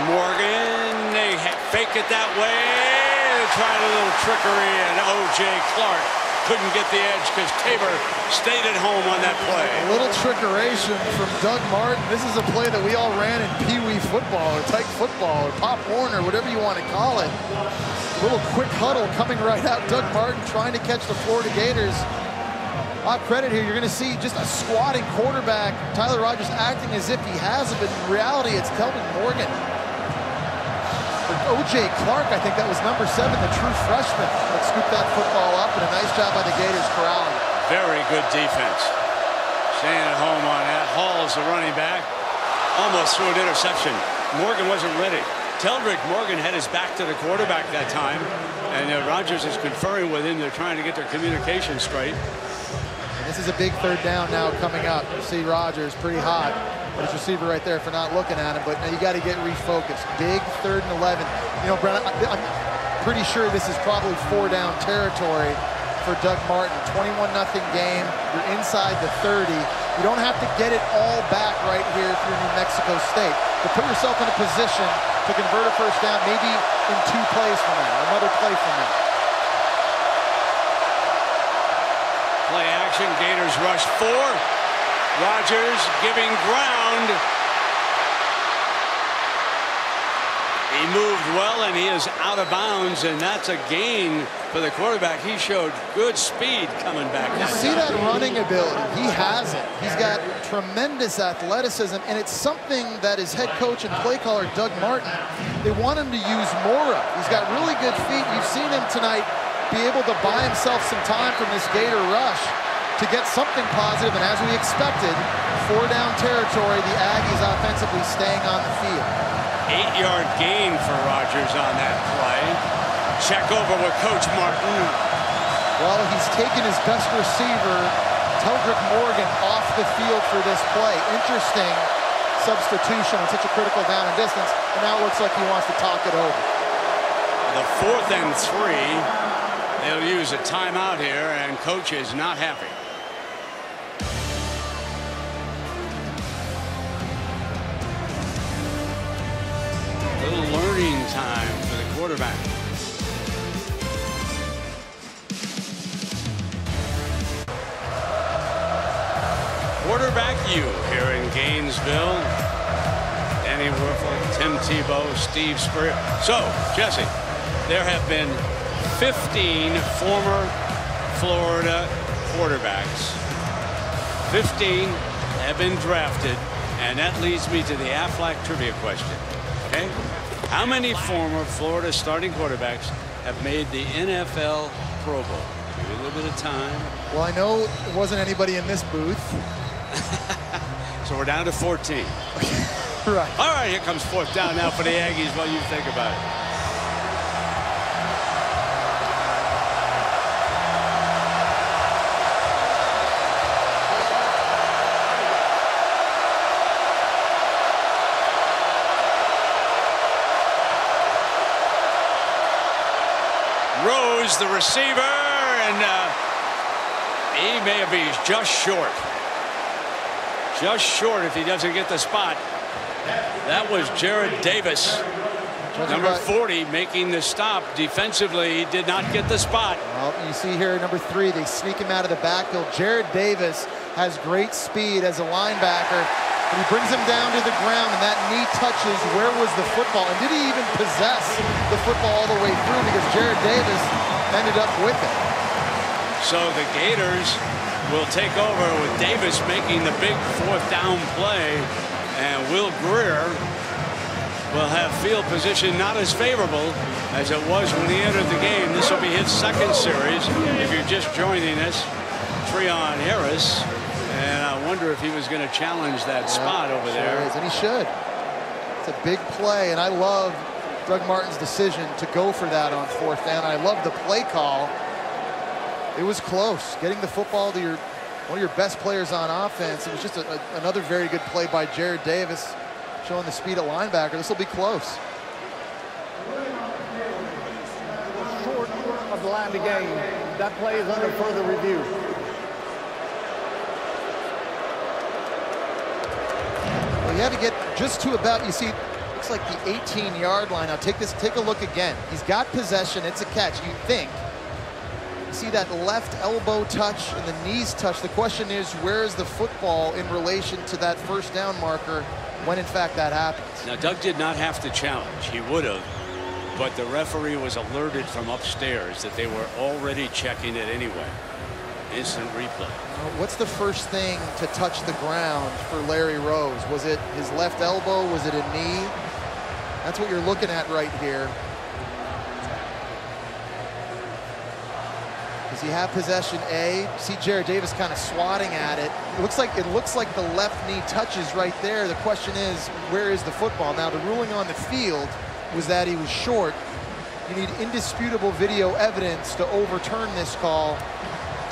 Morgan, they fake it that way. They tried a little trickery, and O.J. Clark couldn't get the edge because Tabor stayed at home on that play. A little trickeration from Doug Martin. This is a play that we all ran in Pee Wee football or Tyke football or Pop Warner, whatever you want to call it. A little quick huddle coming right out. Doug Martin trying to catch the Florida Gators lot of credit here. You're going to see just a squatting quarterback. Tyler Rogers acting as if he has it, but in reality, it's Kelvin Morgan. O.J. Clark, I think that was number 7, the true freshman, that scooped that football up, and a nice job by the Gators corralling. Very good defense. Staying at home on that. Hall's the running back. Almost threw an interception. Morgan wasn't ready. Teldrick Morgan had his back to the quarterback that time, and Rogers is conferring with him. They're trying to get their communication straight. And this is a big 3rd down now coming up. You see Rogers pretty hot. But his receiver right there for not looking at him. But now you got to get refocused. Big 3rd and 11. You know, Brent, I'm pretty sure this is probably 4-down territory for Doug Martin. 21-0 game. You're inside the 30. You don't have to get it all back right here if you're New Mexico State. But put yourself in a position to convert a 1st down, maybe in 2 plays from now, another play from now. Play action. Gators rush 4. Rogers giving ground. He moved well, and he is out of bounds, and that's a gain for the quarterback. He showed good speed coming back. You see that running ability. He has it. He's got tremendous athleticism, and it's something that his head coach and play caller, Doug Martin, they want him to use more of. He's got really good feet. You've seen him tonight be able to buy himself some time from this Gator rush to get something positive, and as we expected, 4-down territory, the Aggies offensively staying on the field. 8-yard gain for Rogers on that play. Check over with Coach Martin. Well, he's taken his best receiver, Teldrick Morgan, off the field for this play. Interesting substitution on such a critical down and distance, and now it looks like he wants to talk it over. The 4th and 3. They'll use a timeout here, and Coach is not happy. Little learning time for the quarterback. Quarterback U here in Gainesville. Danny Werfel, Tim Tebow, Steve Spurrier. So, Jesse, there have been 15 former Florida quarterbacks. 15 have been drafted, and that leads me to the Aflac trivia question. Okay, how many former Florida starting quarterbacks have made the NFL Pro Bowl? Give you a little bit of time. Well, I know it wasn't anybody in this booth. So we're down to 14. Right. All right, here comes 4th down now for the Aggies while you think about it. Rose, the receiver, and he may be just short. Just short if he doesn't get the spot. That was Jared Davis, number 40, making the stop. Defensively, he did not get the spot. Well, you see here number 3, they sneak him out of the backfield. Jared Davis has great speed as a linebacker. And he brings him down to the ground, and that knee touches where was the football. And did he even possess the football all the way through, because Jared Davis ended up with it. So the Gators will take over with Davis making the big 4th down play, and Will Greer will have field position not as favorable as it was when he entered the game. This will be his 2nd series. If you're just joining us, Treon Harris. And I wonder if he was going to challenge that spot over there. Is, and he should. It's a big play, and I love Doug Martin's decision to go for that on 4th down. I love the play call. It was close. Getting the football to one of your best players on offense. It was just another very good play by Jared Davis, showing the speed at linebacker. This will be close. Short of the line to gain. That play is under further review. You have to get just to about, you see, looks like the 18-yard line. Now take a look again. He's got possession. It's a catch, you think. You see that left elbow touch and the knees touch. The question is, where is the football in relation to that 1st down marker when, in fact, that happens? Now, Doug did not have to challenge. He would have, but the referee was alerted from upstairs that they were already checking it anyway. Instant replay. What's the first thing to touch the ground for Larry Rose? Was it his left elbow? Was it a knee? That's what you're looking at right here. Does he have possession A? See Jarrad Davis kind of swatting at it. It looks like the left knee touches right there. The question is, where is the football? Now, the ruling on the field was that he was short. You need indisputable video evidence to overturn this call.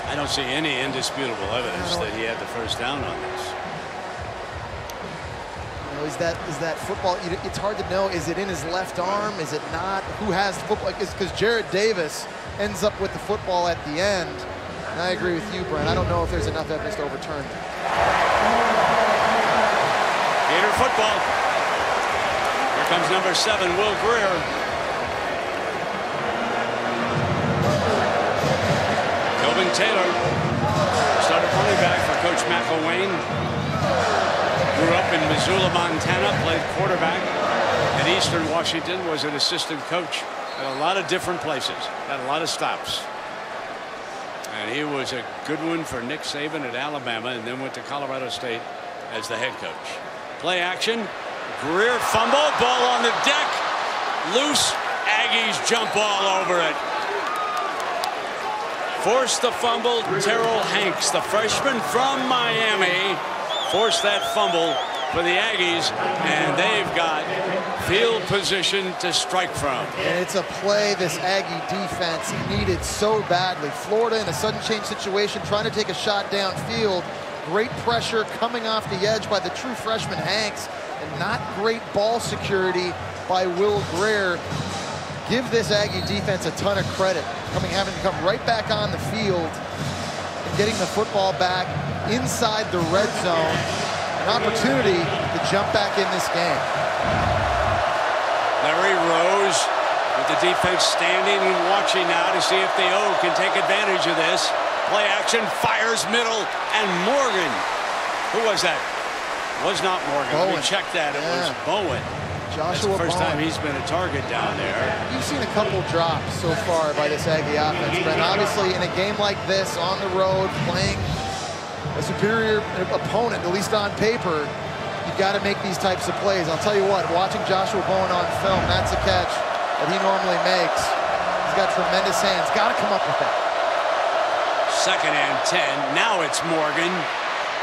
I don't see any indisputable evidence that he had the first down on this. You know, is that football? It's hard to know. Is it in his left arm? Is it not? Who has the football? It's because Jarrad Davis ends up with the football at the end. And I agree with you, Brent. I don't know if there's enough evidence to overturn it. Gator football. Here comes number 7, Will Grier. Kelvin Taylor started running back for Coach McElwain. Grew up in Missoula, Montana, played quarterback at Eastern Washington, was an assistant coach at a lot of different places, had a lot of stops. And he was a good one for Nick Saban at Alabama, and then went to Colorado State as the head coach. Play action, Grier fumble, ball on the deck, loose, Aggies jump all over it. Forced the fumble, Terrell Hanks, the freshman from Miami, forced that fumble for the Aggies, and they've got field position to strike from. And it's a play this Aggie defense needed so badly. Florida in a sudden change situation, trying to take a shot downfield. Great pressure coming off the edge by the true freshman Hanks, and not great ball security by Will Grier. Give this Aggie defense a ton of credit, having to come right back on the field and getting the football back inside the red zone. An opportunity to jump back in this game. Larry Rose with the defense standing and watching now to see if the O can take advantage of this. Play action, fires middle, and Morgan. Who was that? Was not Morgan. Bowen. We checked that. It was Bowen. That's the first time he's been a target down there. You've seen a couple drops so far by this Aggie offense, Brent. Obviously, in a game like this, on the road, playing a superior opponent, at least on paper, you've got to make these types of plays. I'll tell you what, watching Joshua Bowen on film, that's a catch that he normally makes. He's got tremendous hands. Got to come up with that. 2nd and 10. Now it's Morgan.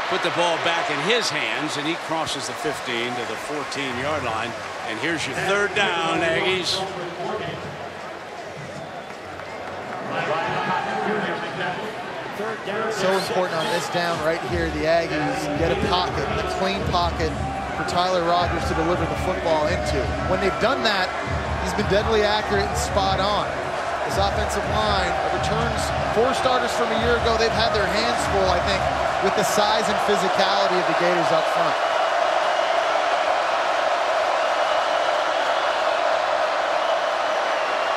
Put the ball back in his hands, and he crosses the 15 to the 14-yard line. And here's your 3rd down, Aggies. So important on this down right here. The Aggies get a pocket, a clean pocket for Tyler Rogers to deliver the football into. When they've done that, he's been deadly accurate and spot on. This offensive line returns 4 starters from a year ago. They've had their hands full, I think, with the size and physicality of the Gators up front.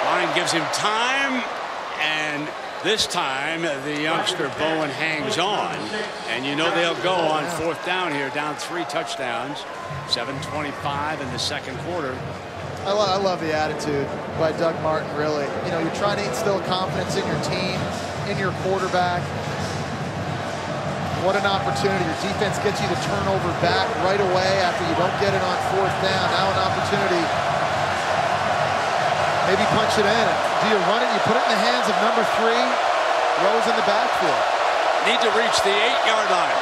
Line gives him time, and this time the youngster Bowen hangs on. And you know they'll go on 4th down here, down 3 touchdowns, 7:25 in the 2nd quarter. I love the attitude by Doug Martin, really. You know, you're trying to instill confidence in your team, in your quarterback. What an opportunity. Your defense gets you the turnover back right away after you don't get it on 4th down. Now an opportunity. Maybe punch it in. Do you run it? You put it in the hands of number 3, Rose in the backfield. Need to reach the 8-yard line.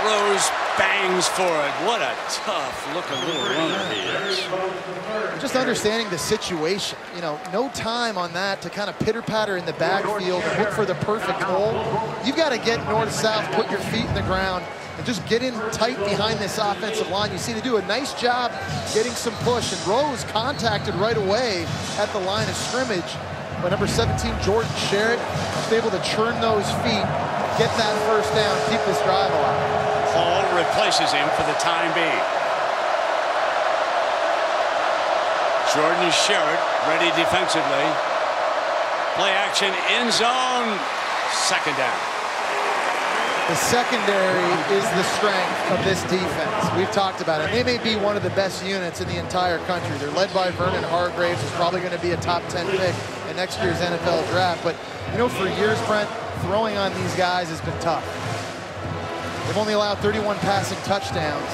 Rose bangs for it. What a tough-looking little runner he is. Just understanding the situation. You know, no time on that to kind of pitter-patter in the backfield and look for the perfect hole. You've got to get north-south, put your feet in the ground, and just get in tight behind this offensive line. You see they do a nice job getting some push, and Rose contacted right away at the line of scrimmage. But number 17, Jordan Sherritt, was able to churn those feet, get that 1st down, keep this drive alive. Hall replaces him for the time being. Jordan Sherritt ready defensively. Play action, end zone, 2nd down. The secondary is the strength of this defense. We've talked about it. They may be one of the best units in the entire country. They're led by Vernon Hargreaves, who's probably going to be a top 10 pick in next year's NFL draft. But You know, for years, Brent, throwing on these guys has been tough. They've only allowed 31 passing touchdowns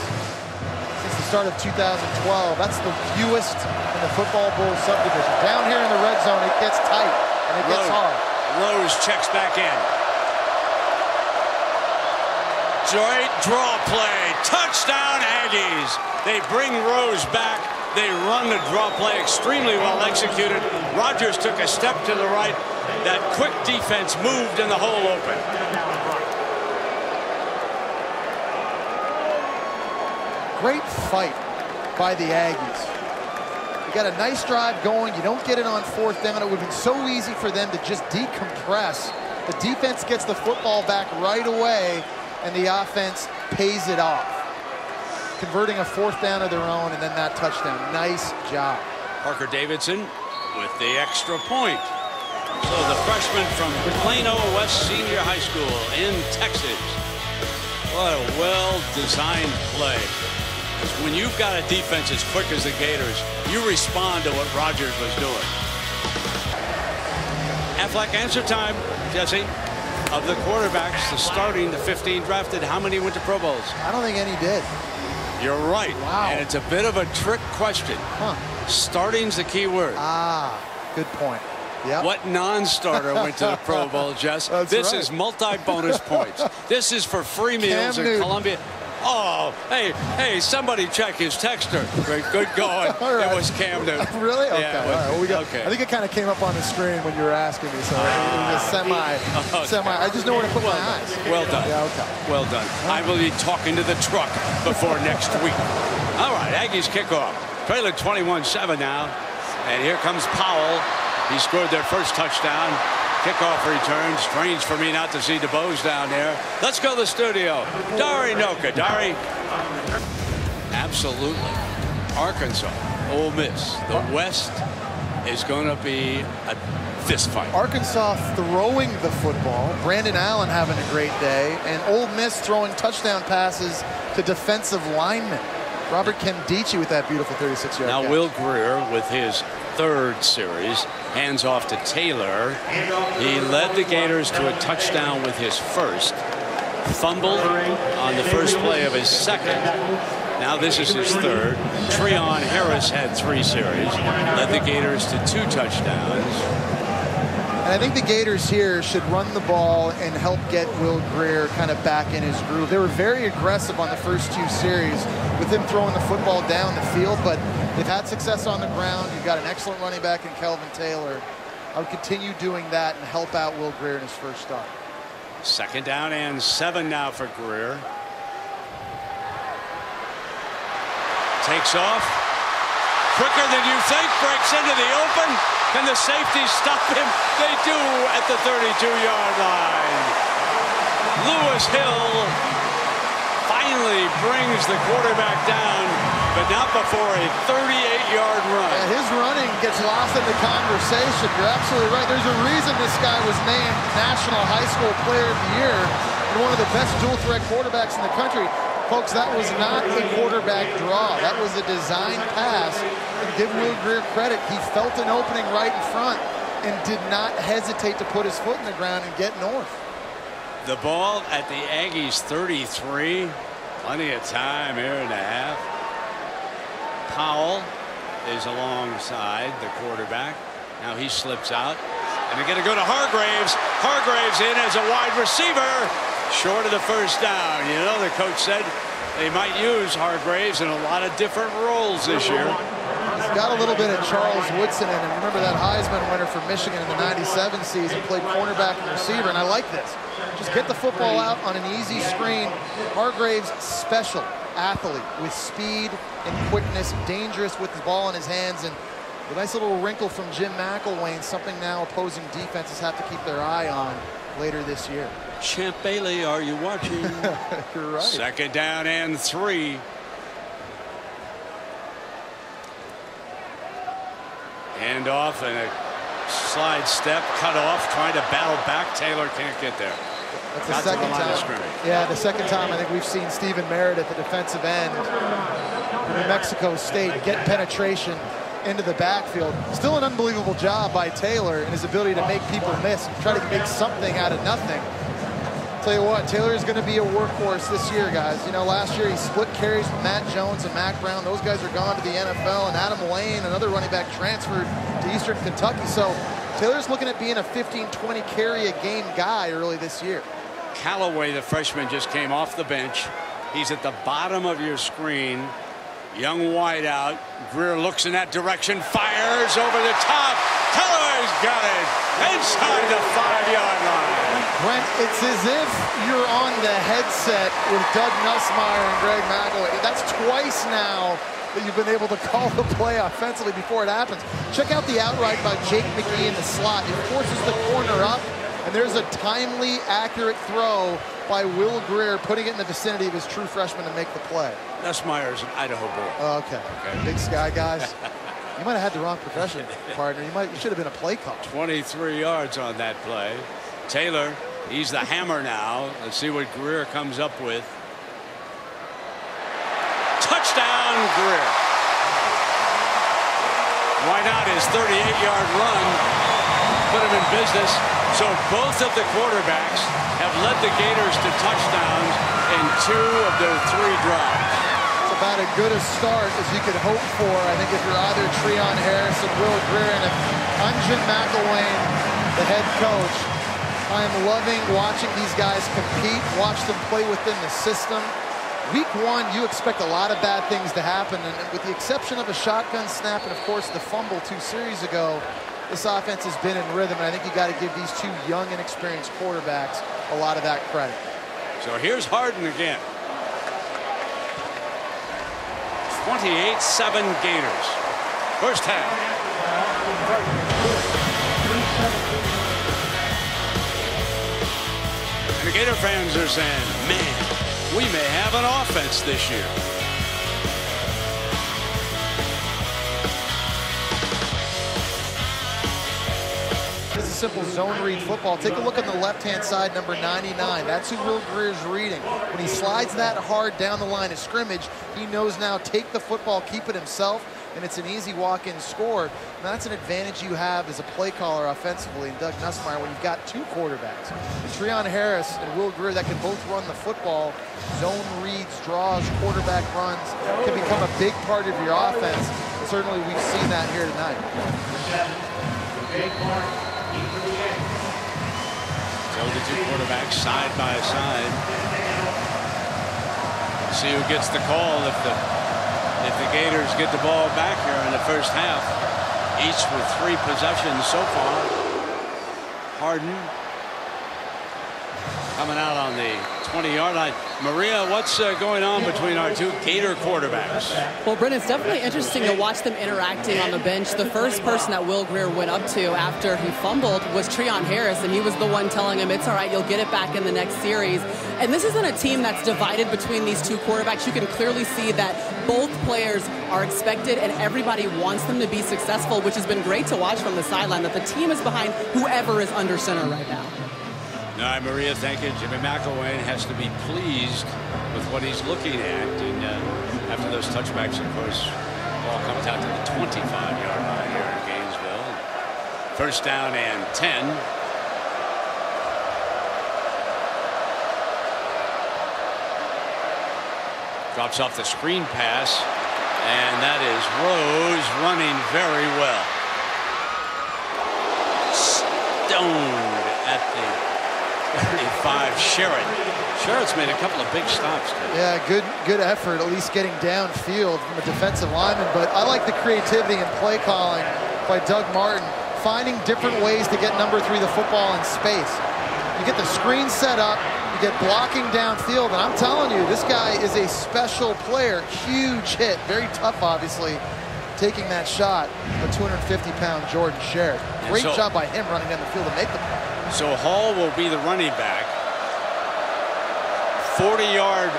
since the start of 2012. That's the fewest in the Football Bowl subdivision. Down here in the red zone, it gets tight and it gets hard. Rose checks back in. Great draw play. Touchdown Aggies. They bring Rose back. They run the draw play extremely well executed. Rodgers took a step to the right. That quick defense moved and the hole open. Great fight by the Aggies. You got a nice drive going. You don't get it on fourth down. It would have been so easy for them to just decompress. The defense gets the football back right away, and the offense pays it off, converting a fourth down of their own and then that touchdown. Nice job. Parker Davidson with the extra point. So the freshman from Plano West Senior High School in Texas. What a well-designed play. Because when you've got a defense as quick as the Gators, you respond to what Rodgers was doing. Aflac, answer time, Jesse. Of the quarterbacks, the starting, the 15 drafted, how many went to Pro Bowls? I don't think any did. You're right. Wow. And it's a bit of a trick question. Starting's the key word. Ah, good point. Yep. What non-starter went to the Pro Bowl, Jess? This is multi-bonus points. This is for free meals in Columbia. Oh, hey, somebody check his texter. Good going. Right. It was Cam Newton. Really? Okay. Yeah, All right. Well, we got, okay. I think it kind of came up on the screen when you were asking me, so it was a semi. I just know where to put my eyes. Well done. Yeah, okay. Well done. I will be talking to the truck before next week. All right, Aggies kickoff. Trailing 21-7 now. And here comes Powell. He scored their first touchdown. Kickoff return. Strange for me not to see DeBose down there. Let's go to the studio. Dari Noka. Dari. Absolutely. Arkansas, Ole Miss. The West is going to be a fist fight. Arkansas throwing the football. Brandon Allen having a great day. And Ole Miss throwing touchdown passes to defensive linemen. Robert Nkemdiche with that beautiful 36-yard Now catch. Will Greer with his third series. Hands off to Taylor. He led the Gators to a touchdown with his first. Fumbled on the first play of his second. Now this is his third. Treon Harris had 3 series. Led the Gators to 2 touchdowns. And I think the Gators here should run the ball and help get Will Greer kind of back in his groove. They were very aggressive on the first 2 series with him throwing the football down the field, but they've had success on the ground. You've got an excellent running back in Kelvin Taylor. I would continue doing that and help out Will Greer in his first start. 2nd down and 7 now for Greer. Takes off. Quicker than you think. Breaks into the open. Can the safety stop him? They do at the 32-yard line. Lewis Hill finally brings the quarterback down, but not before a 38-yard run. Yeah, his running gets lost in the conversation. You're absolutely right. There's a reason this guy was named National High School Player of the Year and one of the best dual-threat quarterbacks in the country. Folks, that was not a quarterback draw. That was a design pass. And give Will Greer credit. He felt an opening right in front and did not hesitate to put his foot in the ground and get north. The ball at the Aggies 33. Plenty of time here in the half. Powell is alongside the quarterback. Now he slips out. And they're going to go to Hargraves. Hargraves in as a wide receiver. Short of the first down. You know, the coach said they might use Hargraves in a lot of different roles this year. He's got a little bit of Charles Woodson in him. Remember that Heisman winner from Michigan in the '97 season, played cornerback and receiver, and I like this. Just get the football out on an easy screen. Hargraves, special athlete with speed and quickness, dangerous with the ball in his hands, and a nice little wrinkle from Jim McElwain, something now opposing defenses have to keep their eye on later this year. Champ Bailey, are you watching? You're right. 2nd down and 3. Hand off and a slide step, cut off, trying to battle back. Taylor can't get there. That's the second time. Yeah, the second time I think we've seen Stephen Merritt at the defensive end from New Mexico State get penetration into the backfield. Still an unbelievable job by Taylor and his ability to make people miss, try to make something out of nothing. Tell you what, Taylor is going to be a workhorse this year, guys. You know, last year he split carries with Matt Jones and Mack Brown. Those guys are gone to the NFL, and Adam Lane, another running back, transferred to Eastern Kentucky. So Taylor's looking at being a 15-20 carry a game guy early this year. Callaway, the freshman, just came off the bench. He's at the bottom of your screen. Young wide out. Greer looks in that direction, fires over the top. Taylor's got it inside the 5-yard line. Brent, it's as if you're on the headset with Doug Nussmeier and Greg McElwain. That's twice now that you've been able to call the play offensively before it happens. Check out the outright by Jake McGee in the slot. It forces the corner up, and there's a timely, accurate throw by Will Greer, putting it in the vicinity of his true freshman to make the play. Nussmeier's an Idaho boy. Oh, okay. Big Sky guys. You might have had the wrong profession, partner. You should have been a play caller. 23 yards on that play. Taylor, he's the hammer now. Let's see what Greer comes up with. Touchdown, Greer. Why not? His 38-yard run put him in business. So both of the quarterbacks have led the Gators to touchdowns in 2 of their 3 drives. It's about as good a start as you could hope for. I think if you're either Treon Harris and Will Greer, and if I'm Jim McElwain, the head coach, I am loving watching these guys compete, watch them play within the system. Week 1, you expect a lot of bad things to happen, and with the exception of a shotgun snap and, of course, the fumble 2 series ago, this offense has been in rhythm, and I think you got to give these 2 young and experienced quarterbacks a lot of that credit. So here's Harden again. 28-7 Gators. First half. And the Gator fans are saying, man, we may have an offense this year. This is simple zone read football. Take a look on the left-hand side, number 99. That's who Will Greer's reading. When he slides that hard down the line of scrimmage, he knows now take the football, keep it himself, and it's an easy walk-in score. And that's an advantage you have as a play caller offensively. And Doug Nussmeier, when you've got 2 quarterbacks, and Treon Harris and Will Greer that can both run the football, zone reads, draws, quarterback runs, can become a big part of your offense. And certainly we've seen that here tonight. So the 2 quarterbacks side by side. See who gets the call if the Gators get the ball back here in the first half. Each with 3 possessions so far. Harden coming out on the 20-yard line. Maria, what's going on between our 2 Gator quarterbacks? Well, Brent, it's definitely interesting to watch them interacting on the bench. The first person that Will Greer went up to after he fumbled was Treon Harris, and he was the one telling him, it's all right, you'll get it back in the next series. And this isn't a team that's divided between these 2 quarterbacks. You can clearly see that both players are expected and everybody wants them to be successful, which has been great to watch from the sideline, that the team is behind whoever is under center right now. All right, Maria, thank you. Jimmy McElwain has to be pleased with what he's looking at. And after those touchbacks, of course, ball comes out to the 25-yard line here in Gainesville. First down and 10. Drops off the screen pass, and that is Rose running very well. Stoned at the 35. Sherritt's made a couple of big stops. Yeah, good effort, at least getting downfield from a defensive lineman. But I like the creativity and play calling by Doug Martin, finding different ways to get number 3 the football in space. You get the screen set up, you get blocking downfield, and I'm telling you, this guy is a special player. Huge hit, very tough, obviously, taking that shot. A 250-pound Jordan Sherritt. Great job by him running down the field to make the play. So Hall will be the running back. 40-yard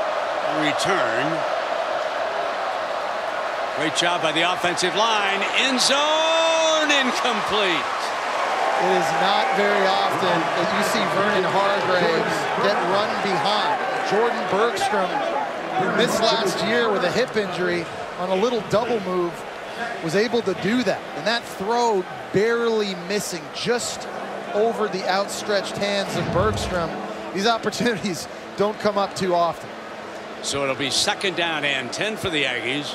return. Great job by the offensive line. End zone, incomplete. It is not very often that you see Vernon Hargraves get run behind. Jordan Bergstrom, who missed last year with a hip injury on a little double move, was able to do that. And that throw barely missing, just over the outstretched hands of Bergstrom. These opportunities don't come up too often. So it'll be 2nd down and 10 for the Aggies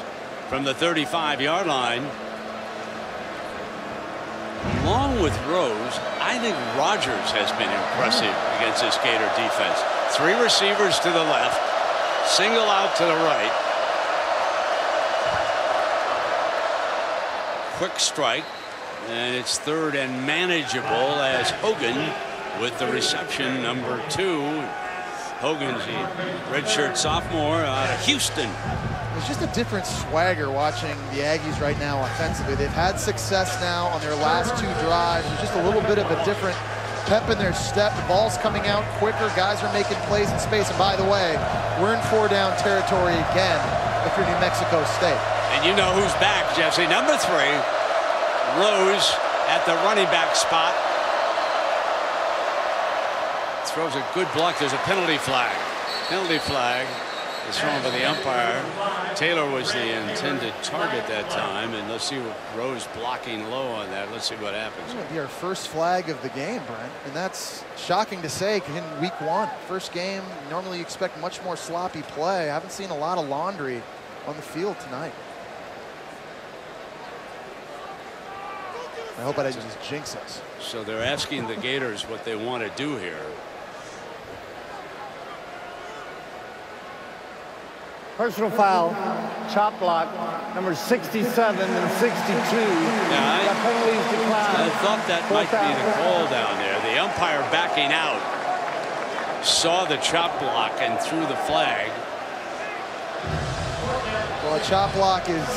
from the 35-yard line. Along with Rose, I think Rogers has been impressive against this Gator defense. 3 receivers to the left, single out to the right. Quick strike, and it's 3rd and manageable as Hogan with the reception, number 2. Hogan's a redshirt sophomore out of Houston. There's just a different swagger watching the Aggies right now offensively. They've had success now on their last 2 drives. There's just a little bit of a different pep in their step. The ball's coming out quicker. Guys are making plays in space. And by the way, we're in 4-down territory again if you're New Mexico State. And you know who's back, Jesse. Number 3, Rose at the running back spot. Throws a good block. There's a penalty flag. Penalty flag is thrown by the umpire. Taylor was the intended target that time, and let's see what Rose blocking low on that. Let's see what happens. It'll be our first flag of the game, Brent, and that's shocking to say in week 1. First game, normally you expect much more sloppy play. I haven't seen a lot of laundry on the field tonight. I hope I didn't just jinx us. So they're asking the Gators what they want to do here. Personal foul, chop block, number 67 and 62. Yeah, I thought that might be the call down there. The umpire backing out saw the chop block and threw the flag. Well, a chop block is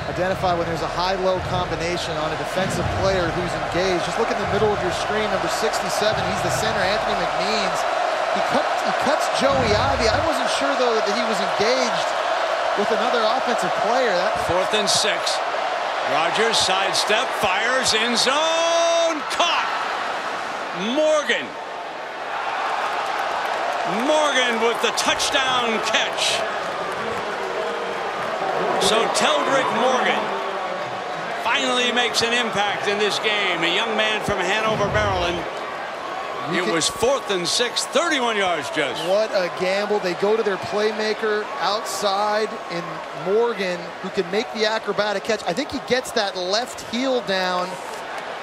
identified when there's a high-low combination on a defensive player who's engaged. Just look in the middle of your screen, number 67. He's the center, Anthony McMeans. He cuts Joey Ivy. I wasn't sure, though, that he was engaged with another offensive player. 4th and 6. Rogers sidestep, fires, end zone, caught. Morgan with the touchdown catch. So Teldrick Morgan finally makes an impact in this game. A young man from Hanover, Maryland. It was 4th and 6, 31 yards, Judge. What a gamble. They go to their playmaker outside in Morgan, who can make the acrobatic catch. I think he gets that left heel down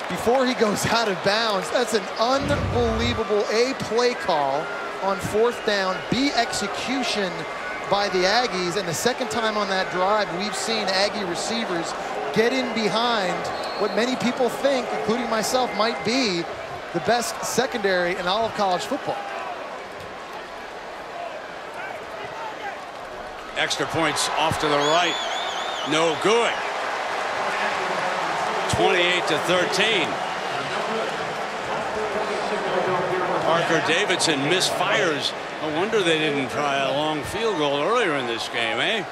before he goes out of bounds. That's an unbelievable A, play call on 4th down, B, execution by the Aggies. And the second time on that drive, we've seen Aggie receivers get in behind what many people think, including myself, might be the best secondary in all of college football. Extra points off to the right. No good. 28-13. Parker Davidson misfires. No wonder they didn't try a long field goal earlier in this game, eh?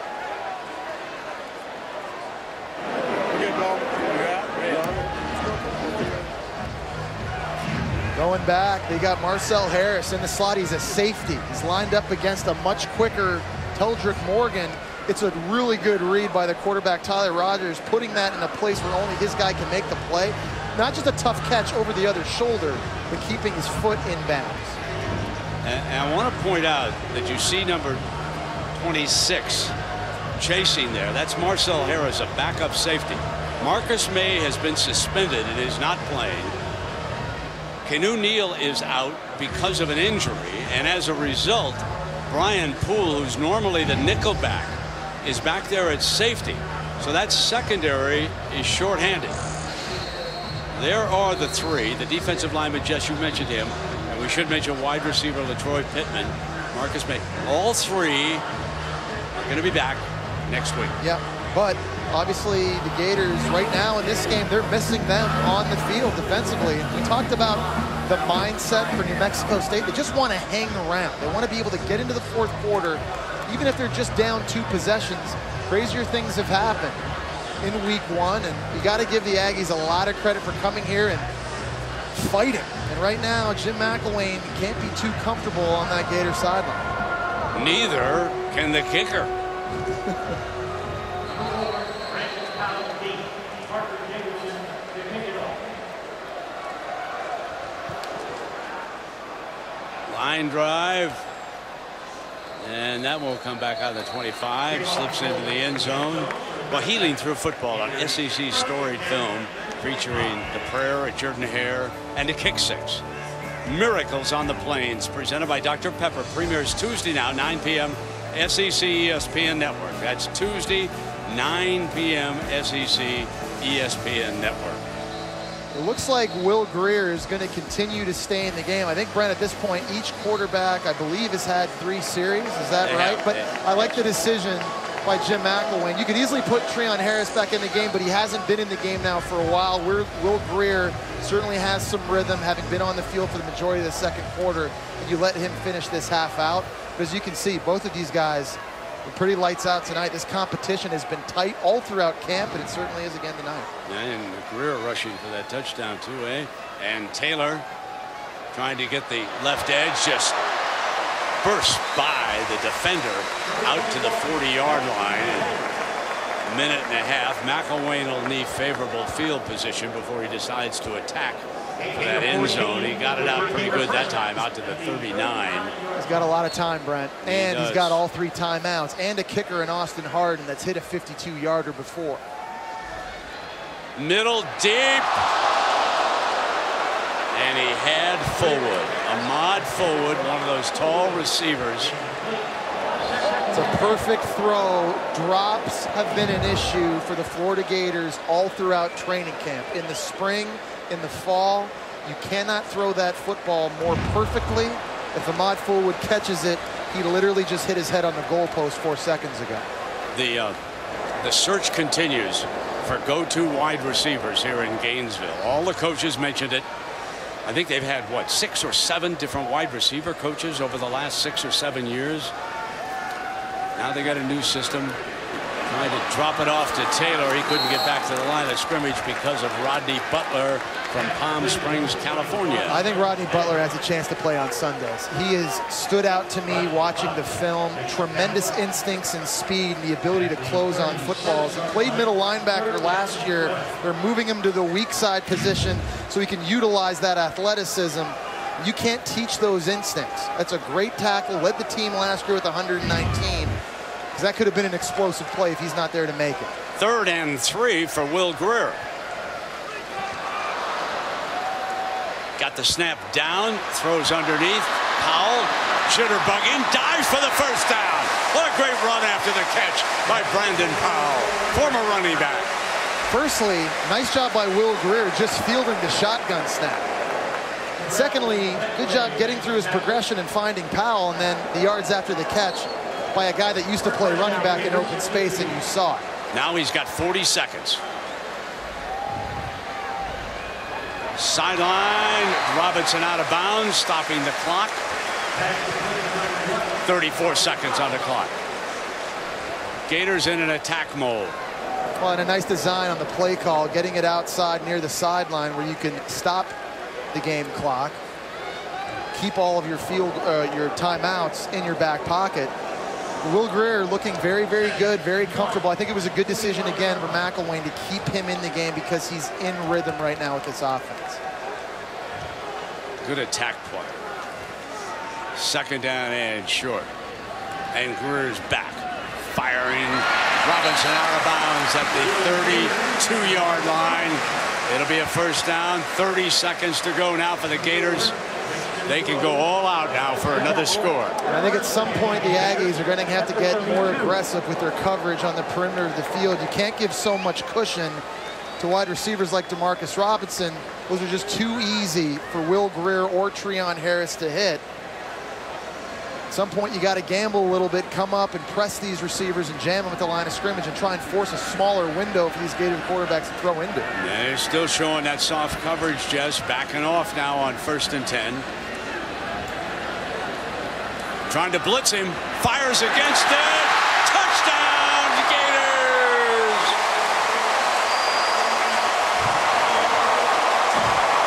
Going back, they got Marcel Harris in the slot. He's a safety. He's lined up against a much quicker Teldrick Morgan. It's a really good read by the quarterback, Tyler Rogers, putting that in a place where only his guy can make the play. Not just a tough catch over the other shoulder, but keeping his foot in bounds. And I want to point out that you see number 26 chasing there. That's Marcel Harris, a backup safety. Marcus May has been suspended and is not playing. Kenu Neal is out because of an injury, and as a result, Brian Poole, who's normally the nickelback, is back there at safety. So that secondary is shorthanded. There are the 3. The defensive lineman, Jess, you mentioned him, and we should mention wide receiver LaTroy Pittman, Marcus May. All 3 are going to be back next week. Yeah, but obviously the Gators right now in this game, they're missing them on the field defensively. We talked about the mindset for New Mexico State. They just want to hang around. They want to be able to get into the 4th quarter, even if they're just down 2 possessions. Crazier things have happened in week 1, and you got to give the Aggies a lot of credit for coming here and fighting. And right now, Jim McElwain can't be too comfortable on that Gator sideline. Neither can the kicker. Line drive. And that will come back out of the 25. Slips into the end zone. Well, Healing Through Football on SEC storied film featuring the prayer at Jordan Hare and a kick six. Miracles on the Plains, presented by Dr. Pepper, premieres Tuesday now, 9 p.m. SEC ESPN Network. That's Tuesday, 9 p.m. SEC ESPN Network. It looks like Will Grier is going to continue to stay in the game. I think, Brent, at this point, each quarterback, I believe, has had 3 series. Is that right? But I like the decision by Jim McElwain. You could easily put Treon Harris back in the game, but he hasn't been in the game now for a while. Will Grier certainly has some rhythm, having been on the field for the majority of the second quarter. And you let him finish this half out. But as you can see, both of these guys were pretty lights out tonight. This competition has been tight all throughout camp, and it certainly is again tonight. And Grier rushing for that touchdown too, eh? And Taylor trying to get the left edge, just burst by the defender out to the 40-yard line. In a minute and a half, McElwain will need favorable field position before he decides to attack for that end zone. He got it out pretty good that time, out to the 39. He's got a lot of time, Brent, and he's got all 3 timeouts and a kicker in Austin Hardin that's hit a 52-yarder before. Middle deep, and he had Fullwood, Ahmad Fullwood, one of those tall receivers. It's a perfect throw. Drops have been an issue for the Florida Gators all throughout training camp. In the spring, in the fall, you cannot throw that football more perfectly. If Ahmad Fullwood catches it, he literally just hit his head on the goalpost 4 seconds ago. The search continues for go-to wide receivers here in Gainesville. All the coaches mentioned it. I think they've had, what, 6 or 7 different wide receiver coaches over the last 6 or 7 years. Now they got a new system. Trying to drop it off to Taylor. He couldn't get back to the line of scrimmage because of Rodney Butler from Palm Springs, California. I think Rodney Butler has a chance to play on Sundays. He has stood out to me watching the film. Tremendous instincts and speed and the ability to close on footballs. He played middle linebacker last year. They're moving him to the weak side position so he can utilize that athleticism. You can't teach those instincts. That's a great tackle. Led the team last year with 119. That could have been an explosive play if he's not there to make it. 3rd and 3 for Will Grier. Got the snap down, throws underneath. Powell, jitterbugging, dives for the first down. What a great run after the catch by Brandon Powell, former running back. Firstly, nice job by Will Grier just fielding the shotgun snap. And secondly, good job getting through his progression and finding Powell, and then the yards after the catch by a guy that used to play running back in open space, and you saw it. Now he's got 40 seconds. Sideline, Robinson out of bounds, stopping the clock. 34 seconds on the clock. Gators in an attack mode. Well, and a nice design on the play call, getting it outside near the sideline where you can stop the game clock, keep all of your your timeouts in your back pocket. Will Grier looking very, very good, very comfortable. I think it was a good decision again for McElwain to keep him in the game because he's in rhythm right now with this offense. Good attack play. 2nd down and short. And Grier's back. Firing. Robinson out of bounds at the 32-yard line. It'll be a 1st down. 30 seconds to go now for the Gators. They can go all out now for another score. And I think at some point the Aggies are going to have to get more aggressive with their coverage on the perimeter of the field. You can't give so much cushion to wide receivers like Demarcus Robinson. Those are just too easy for Will Grier or Treon Harris to hit. At some point you got to gamble a little bit, come up and press these receivers and jam them at the line of scrimmage and try and force a smaller window for these Gator quarterbacks to throw into. They're still showing that soft coverage, Jess. Backing off now on 1st and 10. Trying to blitz him, fires against it. Touchdown, Gators!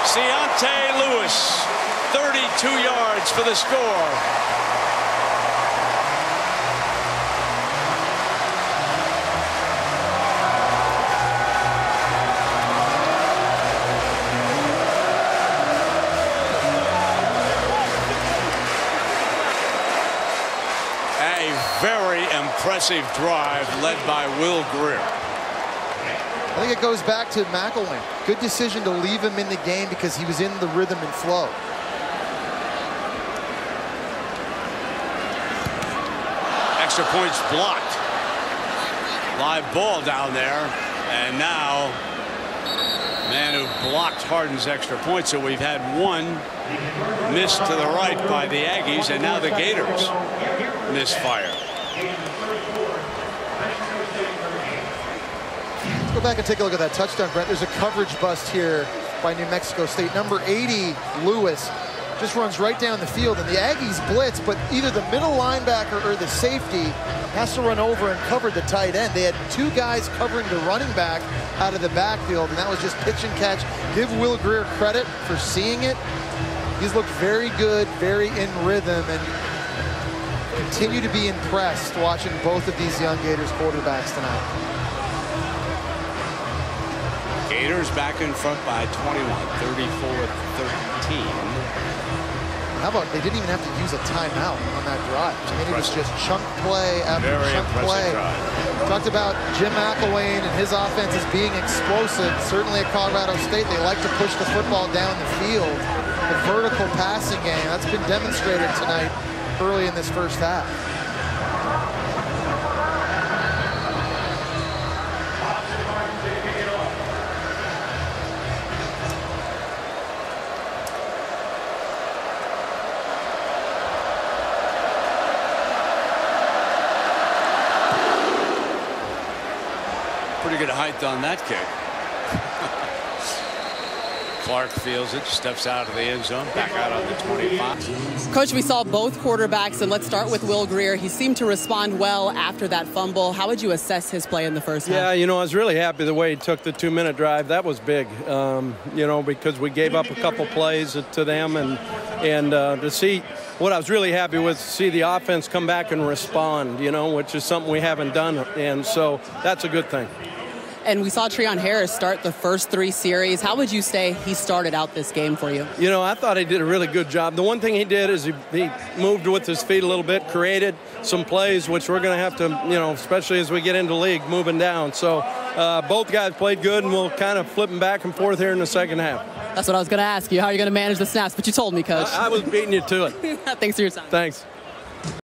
Seontae Lewis, 32 yards for the score. impressive drive led by Will Greer. I think it goes back to McElwain. Good decision to leave him in the game because he was in the rhythm and flow. Extra points blocked. Live ball down there. And now, man who blocked Harden's extra point. So we've had one missed to the right by the Aggies, and now the Gators misfire. Let's go back and take a look at that touchdown, Brent. There's a coverage bust here by New Mexico State. Number 80, Lewis, just runs right down the field, and the Aggies blitz, but either the middle linebacker or the safety has to run over and cover the tight end. They had two guys covering the running back out of the backfield, and that was just pitch and catch. Give Will Greer credit for seeing it. He's looked very good, very in rhythm, and continue to be impressed watching both of these young Gators quarterbacks tonight. Gators back in front by 21, 34-13. How about they didn't even have to use a timeout on that drive? I mean, it was just chunk play after chunk play. Talked about Jim McElwain and his offense as being explosive. Certainly at Colorado State, they like to push the football down the field. The vertical passing game, that's been demonstrated tonight early in this first half. Pretty good height on that kick. Clark feels it, steps out of the end zone, back out on the 25. Coach, we saw both quarterbacks, and let's start with Will Greer. He seemed to respond well after that fumble. How would you assess his play in the first half? Yeah, you know, I was really happy the way he took the 2-minute drive. That was big, you know, because we gave up a couple plays to them, and to see what I was really happy with, to see the offense come back and respond, you know, which is something we haven't done, and so that's a good thing. And we saw Treon Harris start the first 3 series. How would you say he started out this game for you? You know, I thought he did a really good job. The one thing he did is he moved with his feet a little bit, created some plays, which we're going to have to, you know, especially as we get into league, moving down. So both guys played good, and we'll kind of flip them back and forth here in the second half. That's what I was going to ask you. How are you going to manage the snaps? But you told me, Coach. I was beating you to it. Thanks for your time. Thanks.